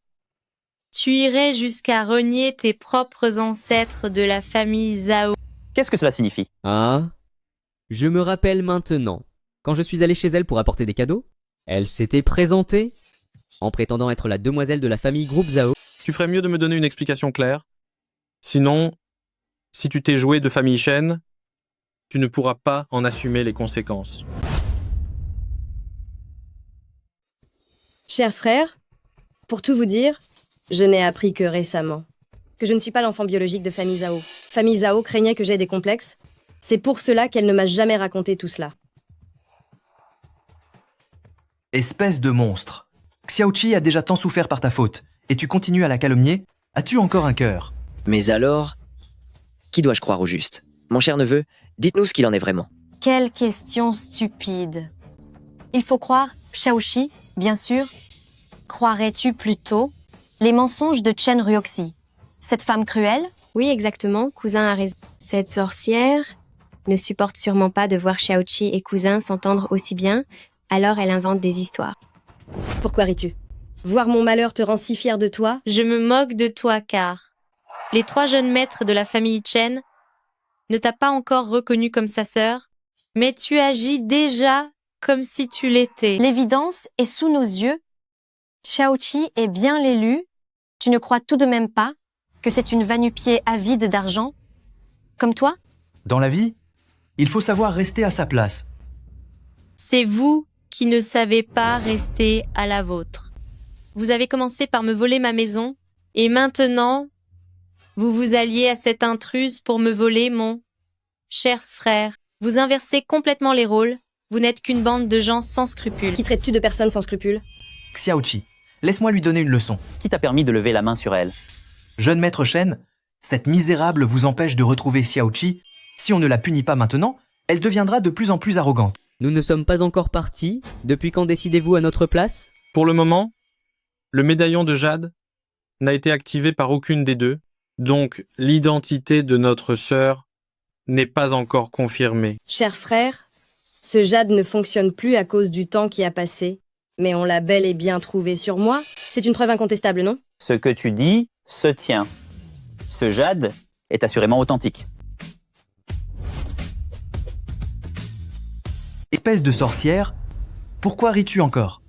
tu irais jusqu'à renier tes propres ancêtres de la famille Zhao. Qu'est-ce que cela signifie? Ah, je me rappelle maintenant. Quand je suis allé chez elle pour apporter des cadeaux, elle s'était présentée en prétendant être la demoiselle de la famille groupe Zhao. Tu ferais mieux de me donner une explication claire. Sinon, si tu t'es joué de famille Shen, tu ne pourras pas en assumer les conséquences. Cher frère, pour tout vous dire, je n'ai appris que récemment que je ne suis pas l'enfant biologique de famille Zhao. Famille Zhao craignait que j'aie des complexes. C'est pour cela qu'elle ne m'a jamais raconté tout cela. Espèce de monstre. Xiaoqi a déjà tant souffert par ta faute, et tu continues à la calomnier? As-tu encore un cœur? Mais alors, qui dois-je croire au juste? Mon cher neveu, dites-nous ce qu'il en est vraiment. Quelle question stupide. Il faut croire Xiaoqi, bien sûr. Croirais-tu plutôt les mensonges de Chen Ruoxi, cette femme cruelle? Oui, exactement, cousin a raison. Cette sorcière ne supporte sûrement pas de voir Xiaoqi et cousin s'entendre aussi bien, alors elle invente des histoires. Pourquoi ris-tu? Voir mon malheur te rend si fier de toi? Je me moque de toi car les 3 jeunes maîtres de la famille Chen ne t'a pas encore reconnu comme sa sœur, mais tu agis déjà comme si tu l'étais. L'évidence est sous nos yeux. Xiaoqi est bien l'élu. Tu ne crois tout de même pas que c'est une va-nu-pied avide d'argent? Comme toi? Dans la vie, il faut savoir rester à sa place. C'est vous qui ne savez pas rester à la vôtre. Vous avez commencé par me voler ma maison, et maintenant, vous vous alliez à cette intruse pour me voler mon cher frère. Vous inversez complètement les rôles. Vous n'êtes qu'une bande de gens sans scrupules. Qui traites-tu de personnes sans scrupules? Xiaoqi, laisse-moi lui donner une leçon. Qui t'a permis de lever la main sur elle? Jeune maître Shen, cette misérable vous empêche de retrouver Xiaoqi. Si on ne la punit pas maintenant, elle deviendra de plus en plus arrogante. Nous ne sommes pas encore partis. Depuis quand décidez-vous à notre place? Pour le moment, le médaillon de jade n'a été activé par aucune des deux, donc l'identité de notre sœur n'est pas encore confirmée. Cher frère, ce jade ne fonctionne plus à cause du temps qui a passé, mais on l'a bel et bien trouvé sur moi. C'est une preuve incontestable, non? Ce que tu dis se tient. Ce jade est assurément authentique. Espèce de sorcière, pourquoi ris-tu encore?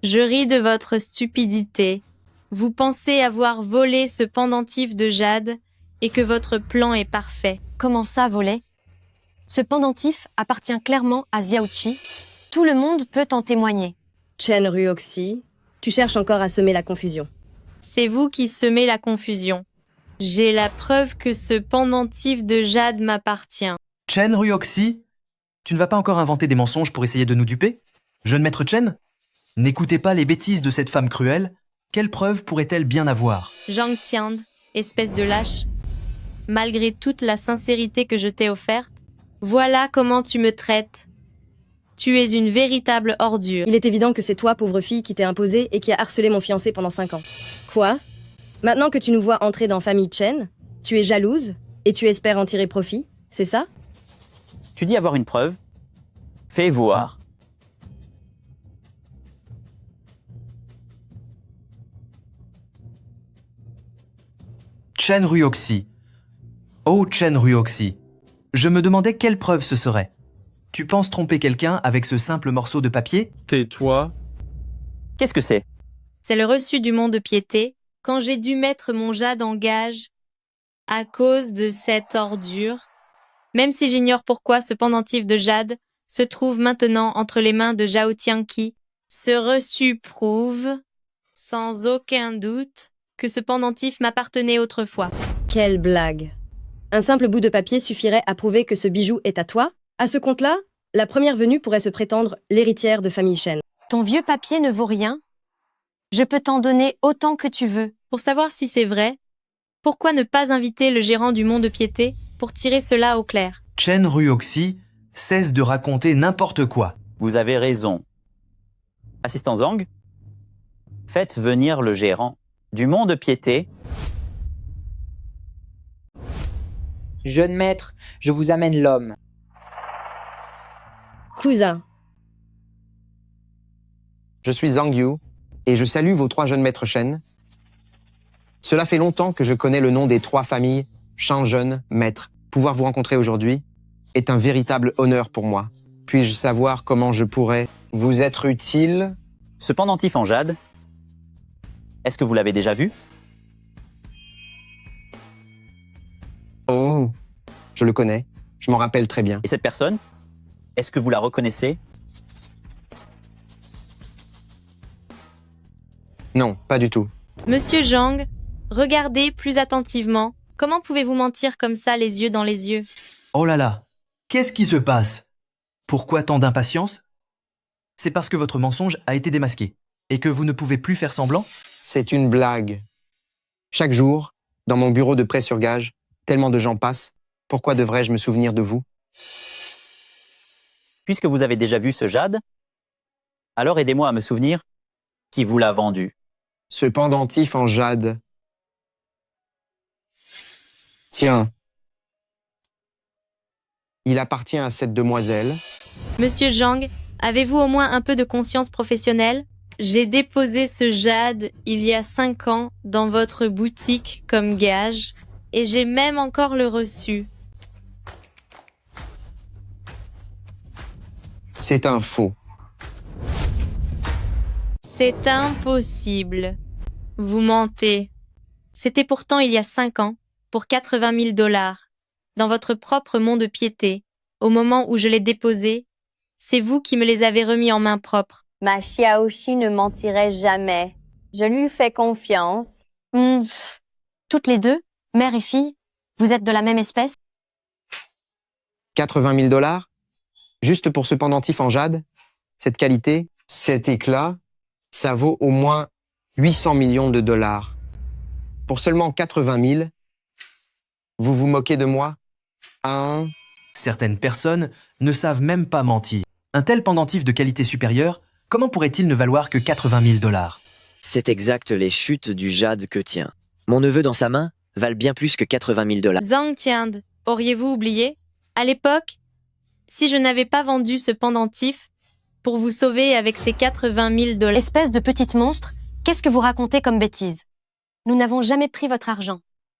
Je ris de votre stupidité. Vous pensez avoir volé ce pendentif de jade et que votre plan est parfait. Comment ça, voler? Ce pendentif appartient clairement à Xiaoqi. Tout le monde peut en témoigner. Chen Ruoxi, tu cherches encore à semer la confusion. C'est vous qui semez la confusion. J'ai la preuve que ce pendentif de jade m'appartient. Chen Ruoxi, tu ne vas pas encore inventer des mensonges pour essayer de nous duper? Jeune maître Chen, n'écoutez pas les bêtises de cette femme cruelle. Quelle preuve pourrait-elle bien avoir? Zhang Tian, espèce de lâche. Malgré toute la sincérité que je t'ai offerte, voilà comment tu me traites. Tu es une véritable ordure. Il est évident que c'est toi, pauvre fille, qui t'es imposée et qui a harcelé mon fiancé pendant 5 ans. Quoi? Maintenant que tu nous vois entrer dans famille Chen, tu es jalouse et tu espères en tirer profit, c'est ça? Tu dis avoir une preuve? Fais voir. Chen Ruoxi. Oh Chen Ruoxi. Je me demandais quelle preuve ce serait. Tu penses tromper quelqu'un avec ce simple morceau de papier? Tais-toi. Qu'est-ce que c'est? C'est le reçu du mont de piété, quand j'ai dû mettre mon jade en gage à cause de cette ordure. Même si j'ignore pourquoi ce pendentif de jade se trouve maintenant entre les mains de Zhao Tianqi, ce reçu prouve, sans aucun doute, que ce pendentif m'appartenait autrefois. Quelle blague. Un simple bout de papier suffirait à prouver que ce bijou est à toi? À ce compte-là, la première venue pourrait se prétendre l'héritière de famille Chen. Ton vieux papier ne vaut rien. Je peux t'en donner autant que tu veux. Pour savoir si c'est vrai, pourquoi ne pas inviter le gérant du mont de piété pour tirer cela au clair? Chen Ruoxi, cesse de raconter n'importe quoi. Vous avez raison. Assistant Zhang, faites venir le gérant du mont de piété. Jeune maître, je vous amène l'homme. Cousin, Je suis Zhang Yu et je salue vos 3 jeunes maîtres Chen. Cela fait longtemps que je connais le nom des 3 familles Shang jeunes maîtres. Pouvoir vous rencontrer aujourd'hui est un véritable honneur pour moi. Puis-je savoir comment je pourrais vous être utile? Ce pendentif en jade, est-ce que vous l'avez déjà vu? Oh, je le connais. Je m'en rappelle très bien. Et cette personne, est-ce que vous la reconnaissez? Non, pas du tout. Monsieur Zhang, regardez plus attentivement. Comment pouvez-vous mentir comme ça les yeux dans les yeux? Oh là là, qu'est-ce qui se passe? Pourquoi tant d'impatience? C'est parce que votre mensonge a été démasqué et que vous ne pouvez plus faire semblant? C'est une blague. Chaque jour, dans mon bureau de prêt sur gage, tellement de gens passent. Pourquoi devrais-je me souvenir de vous? Puisque vous avez déjà vu ce jade, alors aidez-moi à me souvenir qui vous l'a vendu. Ce pendentif en jade. Tiens. Il appartient à cette demoiselle. Monsieur Zhang, avez-vous au moins un peu de conscience professionnelle? J'ai déposé ce jade il y a 5 ans dans votre boutique comme gage et j'ai même encore le reçu. C'est un faux. C'est impossible. Vous mentez. C'était pourtant il y a 5 ans, pour 80 000 $, dans votre propre mont de piété. Au moment où je l'ai déposé, c'est vous qui me les avez remis en main propre. Ma Xiaoxi ne mentirait jamais. Je lui fais confiance. Toutes les deux, mère et fille, vous êtes de la même espèce? 80 000 $? Juste pour ce pendentif en jade? Cette qualité, cet éclat, ça vaut au moins 800 millions de $. Pour seulement 80 000, vous vous moquez de moi? Certaines personnes ne savent même pas mentir. Un tel pendentif de qualité supérieure, comment pourrait-il ne valoir que 80 000 $? C'est exact les chutes du jade que tient. Mon neveu dans sa main valent bien plus que 80 000 $. Zhang Tiand, auriez-vous oublié? À l'époque, si je n'avais pas vendu ce pendentif pour vous sauver avec ces 80 000 $. Espèce de petite monstre, qu'est-ce que vous racontez comme bêtise? Nous n'avons jamais pris votre argent.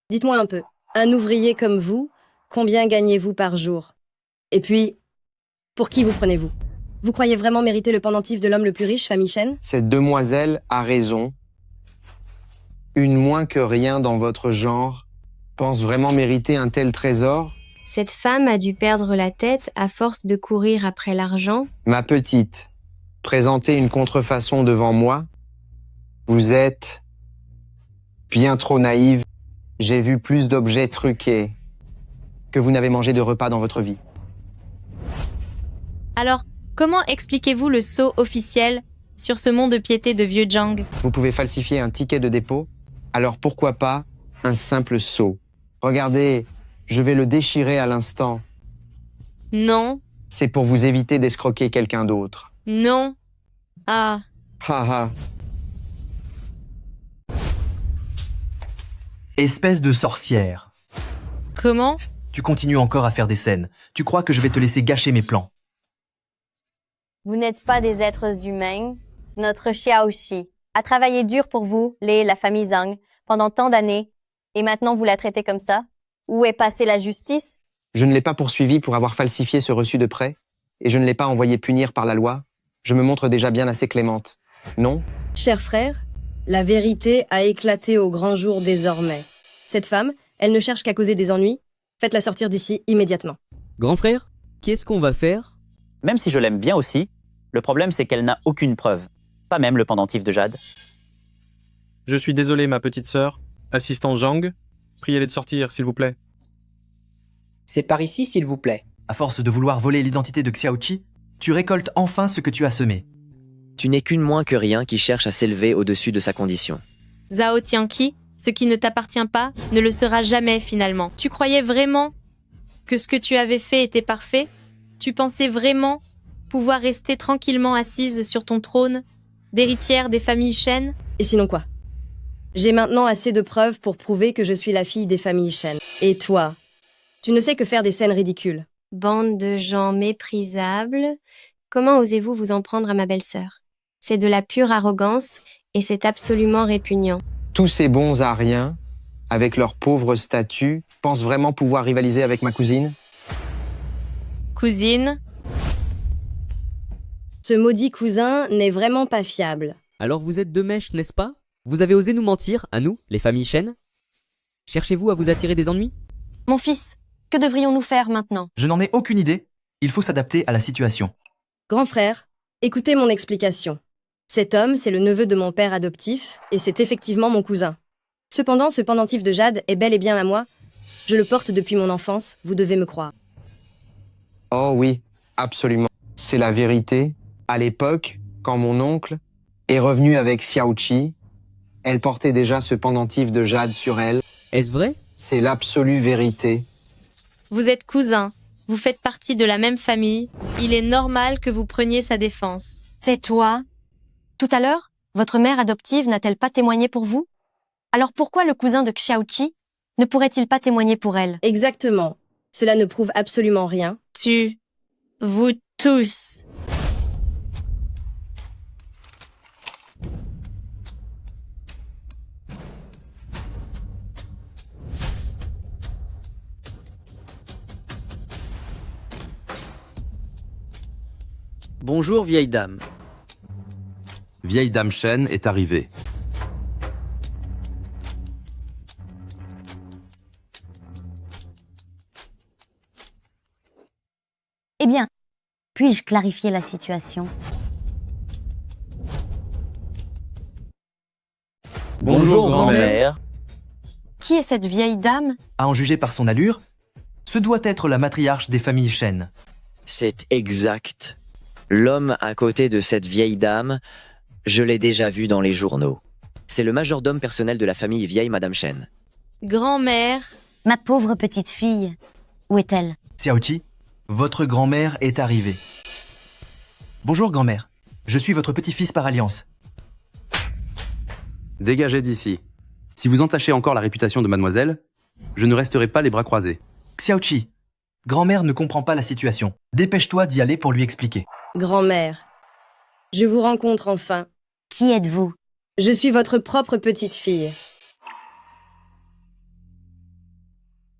Dites-moi un peu, un ouvrier comme vous, combien gagnez-vous par jour? Et puis, pour qui vous prenez-vous? Vous croyez vraiment mériter le pendentif de l'homme le plus riche, famille Shen? Cette demoiselle a raison. Une moins que rien dans votre genre pense vraiment mériter un tel trésor? Cette femme a dû perdre la tête à force de courir après l'argent. Ma petite, présentez une contrefaçon devant moi. Vous êtes bien trop naïve. J'ai vu plus d'objets truqués que vous n'avez mangé de repas dans votre vie. Alors, comment expliquez-vous le sceau officiel sur ce mont de piété de vieux Zhang? Vous pouvez falsifier un ticket de dépôt, alors pourquoi pas un simple sceau? Regardez, je vais le déchirer à l'instant. Non, C'est pour vous éviter d'escroquer quelqu'un d'autre. non. Ah, Haha. Espèce de sorcière. comment? Tu continues encore à faire des scènes. Tu crois que je vais te laisser gâcher mes plans? Vous n'êtes pas des êtres humains. Notre Xiaoxi a travaillé dur pour vous, la famille Zhang, pendant tant d'années, et maintenant vous la traitez comme ça? Où est passée la justice? Je ne l'ai pas poursuivi pour avoir falsifié ce reçu de prêt, et je ne l'ai pas envoyé punir par la loi. Je me montre déjà bien assez clémente. Non? Cher frère, la vérité a éclaté au grand jour désormais. Cette femme, elle ne cherche qu'à causer des ennuis. Faites-la sortir d'ici immédiatement. Grand frère, qu'est-ce qu'on va faire? Même si je l'aime bien aussi, le problème c'est qu'elle n'a aucune preuve. Pas même le pendentif de jade. Je suis désolé, ma petite sœur. Assistant Zhang, priez-les de sortir, s'il vous plaît. C'est par ici, s'il vous plaît. À force de vouloir voler l'identité de Xiaoqi, tu récoltes enfin ce que tu as semé. Tu n'es qu'une moins que rien qui cherche à s'élever au-dessus de sa condition. Zhao Tianqi, ce qui ne t'appartient pas ne le sera jamais finalement. Tu croyais vraiment que ce que tu avais fait était parfait? Tu pensais vraiment pouvoir rester tranquillement assise sur ton trône, d'héritière des familles Shen? Et sinon quoi? J'ai maintenant assez de preuves pour prouver que je suis la fille des familles Shen. Et toi? Tu ne sais que faire des scènes ridicules. Bande de gens méprisables. Comment osez-vous vous en prendre à ma belle-sœur? C'est de la pure arrogance et c'est absolument répugnant. Tous ces bons à rien, avec leur pauvre statut, pensent vraiment pouvoir rivaliser avec ma cousine? Cousine? Ce maudit cousin n'est vraiment pas fiable. Alors vous êtes de mèche, n'est-ce pas? Vous avez osé nous mentir, à nous, les familles Shen? Cherchez-vous à vous attirer des ennuis? Mon fils, que devrions-nous faire maintenant? Je n'en ai aucune idée. Il faut s'adapter à la situation. Grand frère, écoutez mon explication. Cet homme, c'est le neveu de mon père adoptif, et c'est effectivement mon cousin. Cependant, ce pendentif de jade est bel et bien à moi. Je le porte depuis mon enfance, vous devez me croire. Oh oui, absolument. C'est la vérité. À l'époque, quand mon oncle est revenu avec Xiaoqi, elle portait déjà ce pendentif de jade sur elle. Est-ce vrai? C'est l'absolue vérité. Vous êtes cousins, vous faites partie de la même famille, il est normal que vous preniez sa défense. Tais-toi. Tout à l'heure, votre mère adoptive n'a-t-elle pas témoigné pour vous? Alors pourquoi le cousin de Xiaoqi ne pourrait-il pas témoigner pour elle? Exactement. Cela ne prouve absolument rien. Vous tous. Bonjour, vieille dame. Vieille dame Shen est arrivée. Eh bien, puis-je clarifier la situation? Bonjour, grand-mère. Qui est cette vieille dame? À en juger par son allure, ce doit être la matriarche des familles Shen. C'est exact. L'homme à côté de cette vieille dame, je l'ai déjà vu dans les journaux. C'est le majordome personnel de la famille vieille Madame Shen. Grand-mère. Ma pauvre petite fille, où est-elle? Xiaoqi, votre grand-mère est arrivée. Bonjour, grand-mère. Je suis votre petit-fils par alliance. Dégagez d'ici. Si vous entachez encore la réputation de mademoiselle, je ne resterai pas les bras croisés. Xiaoqi, grand-mère ne comprend pas la situation. Dépêche-toi d'y aller pour lui expliquer. Grand-mère, je vous rencontre enfin. Qui êtes-vous? Je suis votre propre petite fille.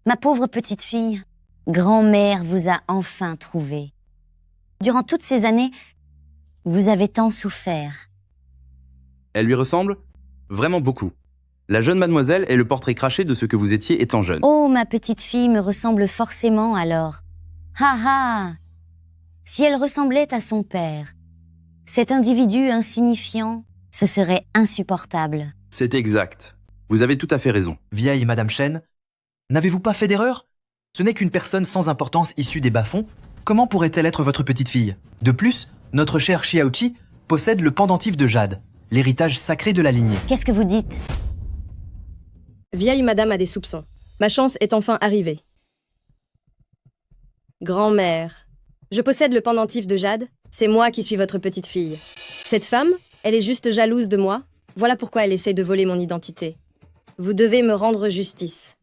Ma pauvre petite fille, grand-mère vous a enfin trouvé. Durant toutes ces années, vous avez tant souffert. Elle lui ressemble vraiment beaucoup. La jeune mademoiselle est le portrait craché de ce que vous étiez étant jeune. Oh, ma petite fille me ressemble forcément alors. Ha ha! Si elle ressemblait à son père, cet individu insignifiant, ce serait insupportable. C'est exact. Vous avez tout à fait raison. Vieille Madame Chen, n'avez-vous pas fait d'erreur? Ce n'est qu'une personne sans importance issue des bas-fonds. Comment pourrait-elle être votre petite fille? De plus, notre cher Xiaoqi possède le pendentif de jade, l'héritage sacré de la lignée. Qu'est-ce que vous dites? Vieille madame a des soupçons. Ma chance est enfin arrivée. Grand-mère, je possède le pendentif de jade. C'est moi qui suis votre petite fille. Cette femme, elle est juste jalouse de moi. Voilà pourquoi elle essaie de voler mon identité. Vous devez me rendre justice.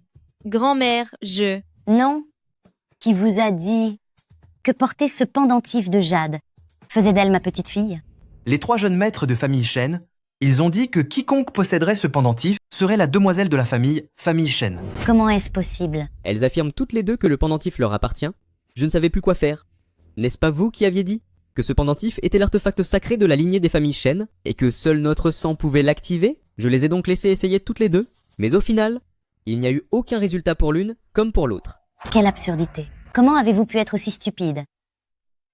Grand-mère, je... Non. Qui vous a dit que porter ce pendentif de jade faisait d'elle ma petite fille? Les 3 jeunes maîtres de famille Chen, ils ont dit que quiconque posséderait ce pendentif serait la demoiselle de la famille Chen. Comment est-ce possible? Elles affirment toutes les deux que le pendentif leur appartient. Je ne savais plus quoi faire. N'est-ce pas vous qui aviez dit que ce pendentif était l'artefact sacré de la lignée des familles Chen et que seul notre sang pouvait l'activer? Je les ai donc laissées essayer toutes les deux, mais au final, il n'y a eu aucun résultat pour l'une comme pour l'autre. Quelle absurdité. Comment avez-vous pu être aussi stupide?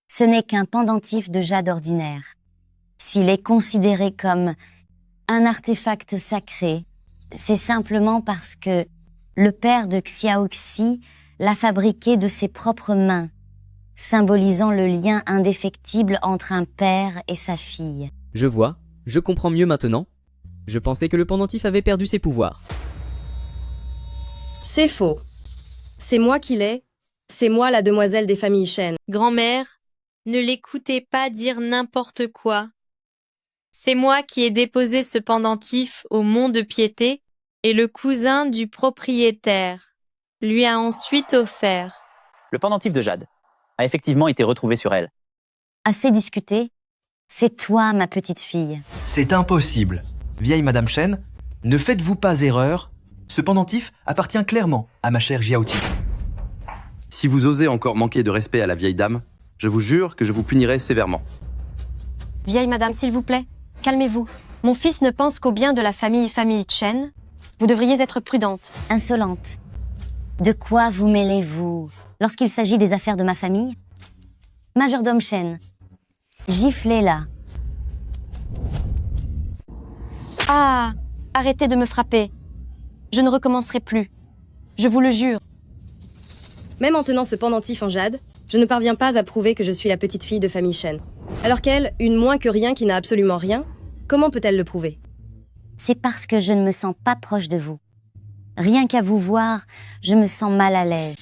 Ce n'est qu'un pendentif de jade ordinaire. S'il est considéré comme un artefact sacré, c'est simplement parce que le père de Xiaoxi l'a fabriqué de ses propres mains, symbolisant le lien indéfectible entre un père et sa fille. Je vois, je comprends mieux maintenant. Je pensais que le pendentif avait perdu ses pouvoirs. C'est faux. C'est moi qui l'ai. C'est moi la demoiselle des familles Chen. Grand-mère, ne l'écoutez pas dire n'importe quoi. C'est moi qui ai déposé ce pendentif au mont de Piété et le cousin du propriétaire lui a ensuite offert. Le pendentif de jade a effectivement été retrouvé sur elle. Assez discuté. C'est toi, ma petite fille. C'est impossible. Vieille Madame Chen, ne faites-vous pas erreur. Ce pendentif appartient clairement à ma chère Xiaoqi. Si vous osez encore manquer de respect à la vieille dame, je vous jure que je vous punirai sévèrement. Vieille madame, s'il vous plaît, calmez-vous. Mon fils ne pense qu'au bien de la famille Chen. Vous devriez être prudente. Insolente. De quoi vous mêlez-vous lorsqu'il s'agit des affaires de ma famille? Majordome Chen, giflez-la. Ah, arrêtez de me frapper. Je ne recommencerai plus. Je vous le jure. Même en tenant ce pendentif en jade, je ne parviens pas à prouver que je suis la petite fille de famille Chen. Alors qu'elle, une moins que rien qui n'a absolument rien, comment peut-elle le prouver? C'est parce que je ne me sens pas proche de vous. Rien qu'à vous voir, je me sens mal à l'aise.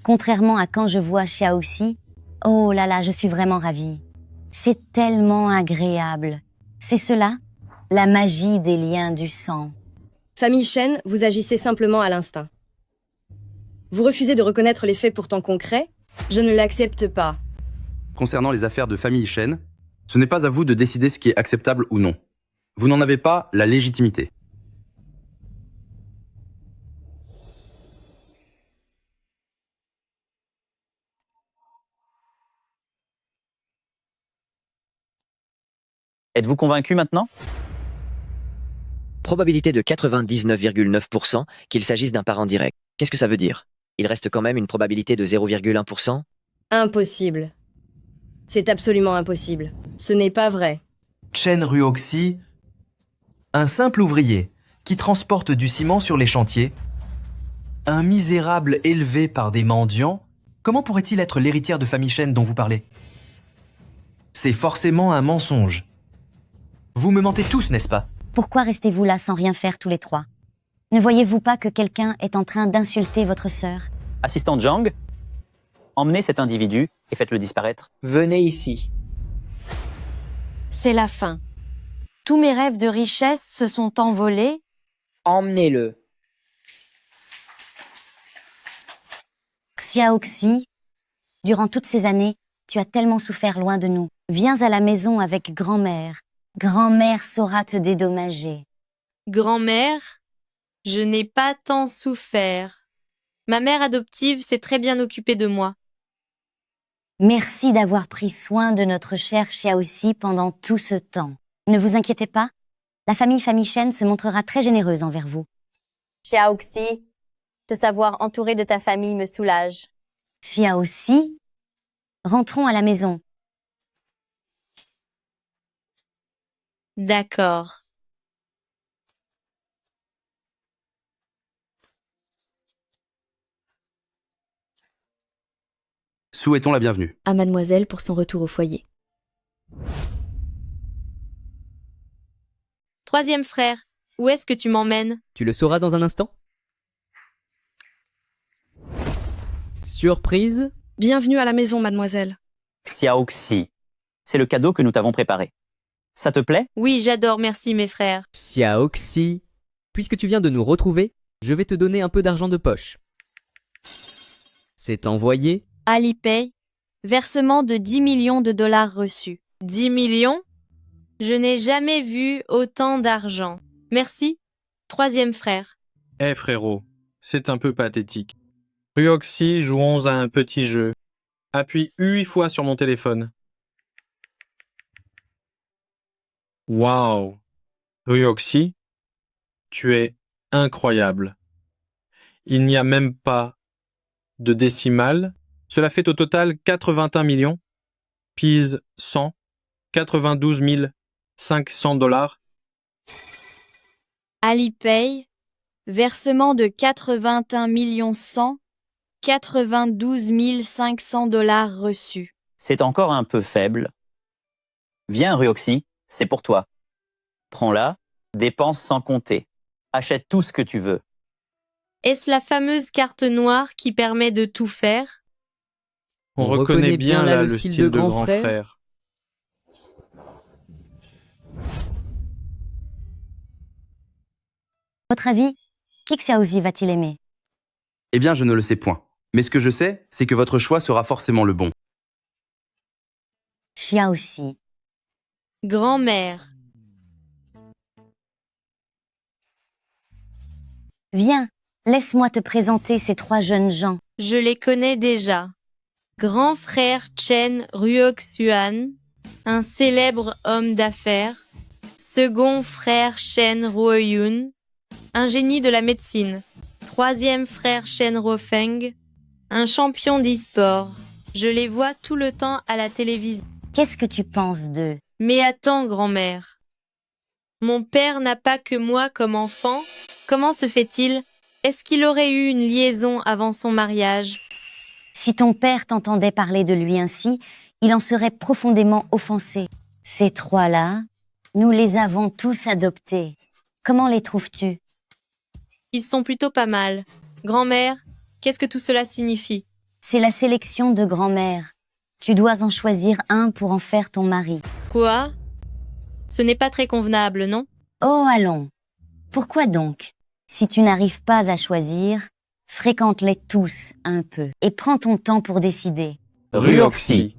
Contrairement à quand je vois Xiaoxi, oh là là, je suis vraiment ravie. C'est tellement agréable. C'est cela, la magie des liens du sang. Famille Chen, vous agissez simplement à l'instinct. Vous refusez de reconnaître les faits pourtant concrets? Je ne l'accepte pas. Concernant les affaires de famille Chen, ce n'est pas à vous de décider ce qui est acceptable ou non. Vous n'en avez pas la légitimité. Êtes-vous convaincu maintenant? Probabilité de 99,9% qu'il s'agisse d'un parent direct. Qu'est-ce que ça veut dire? Il reste quand même une probabilité de 0,1%? Impossible. C'est absolument impossible. Ce n'est pas vrai. Chen Ruoxi, un simple ouvrier qui transporte du ciment sur les chantiers, un misérable élevé par des mendiants, comment pourrait-il être l'héritière de famille Chen dont vous parlez? C'est forcément un mensonge. Vous me mentez tous, n'est-ce pas? Pourquoi restez-vous là sans rien faire tous les trois? Ne voyez-vous pas que quelqu'un est en train d'insulter votre sœur? Assistant Zhang, emmenez cet individu et faites-le disparaître. Venez ici. C'est la fin. Tous mes rêves de richesse se sont envolés. Emmenez-le. Xiaoxi, durant toutes ces années, tu as tellement souffert loin de nous. Viens à la maison avec grand-mère. Grand-mère saura te dédommager. Grand-mère, je n'ai pas tant souffert. Ma mère adoptive s'est très bien occupée de moi. Merci d'avoir pris soin de notre cher Xiaoxi pendant tout ce temps. Ne vous inquiétez pas, la famille Shen se montrera très généreuse envers vous. Xiaoxi, te savoir entouré de ta famille me soulage. Xiaoxi, rentrons à la maison. D'accord. Souhaitons la bienvenue. À mademoiselle pour son retour au foyer. Troisième frère, où est-ce que tu m'emmènes? Tu le sauras dans un instant. Surprise. Bienvenue à la maison, mademoiselle. Xiaoxi, c'est le cadeau que nous t'avons préparé. Ça te plaît? Oui, j'adore, merci mes frères. Xiaoxi, puisque tu viens de nous retrouver, je vais te donner un peu d'argent de poche. C'est envoyé. Alipay, versement de 10 millions de dollars reçus. 10 millions? Je n'ai jamais vu autant d'argent. Merci. Troisième frère. Eh frérot, c'est un peu pathétique. Ryoxy, jouons à un petit jeu. Appuie 8 fois sur mon téléphone. Waouh! Ryoxy, tu es incroyable. Il n'y a même pas de décimale. Cela fait au total 81 millions, pise 100, 92 500 dollars. Alipay, versement de 81 100, 92 500 dollars reçus. C'est encore un peu faible. Viens, Ryoxy, c'est pour toi. Prends-la, dépense sans compter. Achète tout ce que tu veux. Est-ce la fameuse carte noire qui permet de tout faire? On reconnaît bien là le style de grand frère. Votre avis, qui Xiaoxi va-t-il aimer? Eh bien, je ne le sais point. Mais ce que je sais, c'est que votre choix sera forcément le bon. Xiaoxi. Grand-mère. Viens, laisse-moi te présenter ces trois jeunes gens. Je les connais déjà. Grand frère Chen Ruoxuan, un célèbre homme d'affaires. Second frère Chen Ruoyun, un génie de la médecine. Troisième frère Chen Ruofeng, un champion d'e-sport. Je les vois tout le temps à la télévision. Qu'est-ce que tu penses d'eux? Mais attends, grand-mère. Mon père n'a pas que moi comme enfant. Comment se fait-il? Est-ce qu'il aurait eu une liaison avant son mariage? Si ton père t'entendait parler de lui ainsi, il en serait profondément offensé. Ces trois-là, nous les avons tous adoptés. Comment les trouves-tu? Ils sont plutôt pas mal. Grand-mère, qu'est-ce que tout cela signifie? C'est la sélection de grand-mère. Tu dois en choisir un pour en faire ton mari. Quoi? Ce n'est pas très convenable, non? Oh, allons. Pourquoi donc? Si tu n'arrives pas à choisir, fréquente-les tous un peu et prends ton temps pour décider. Ryoxy.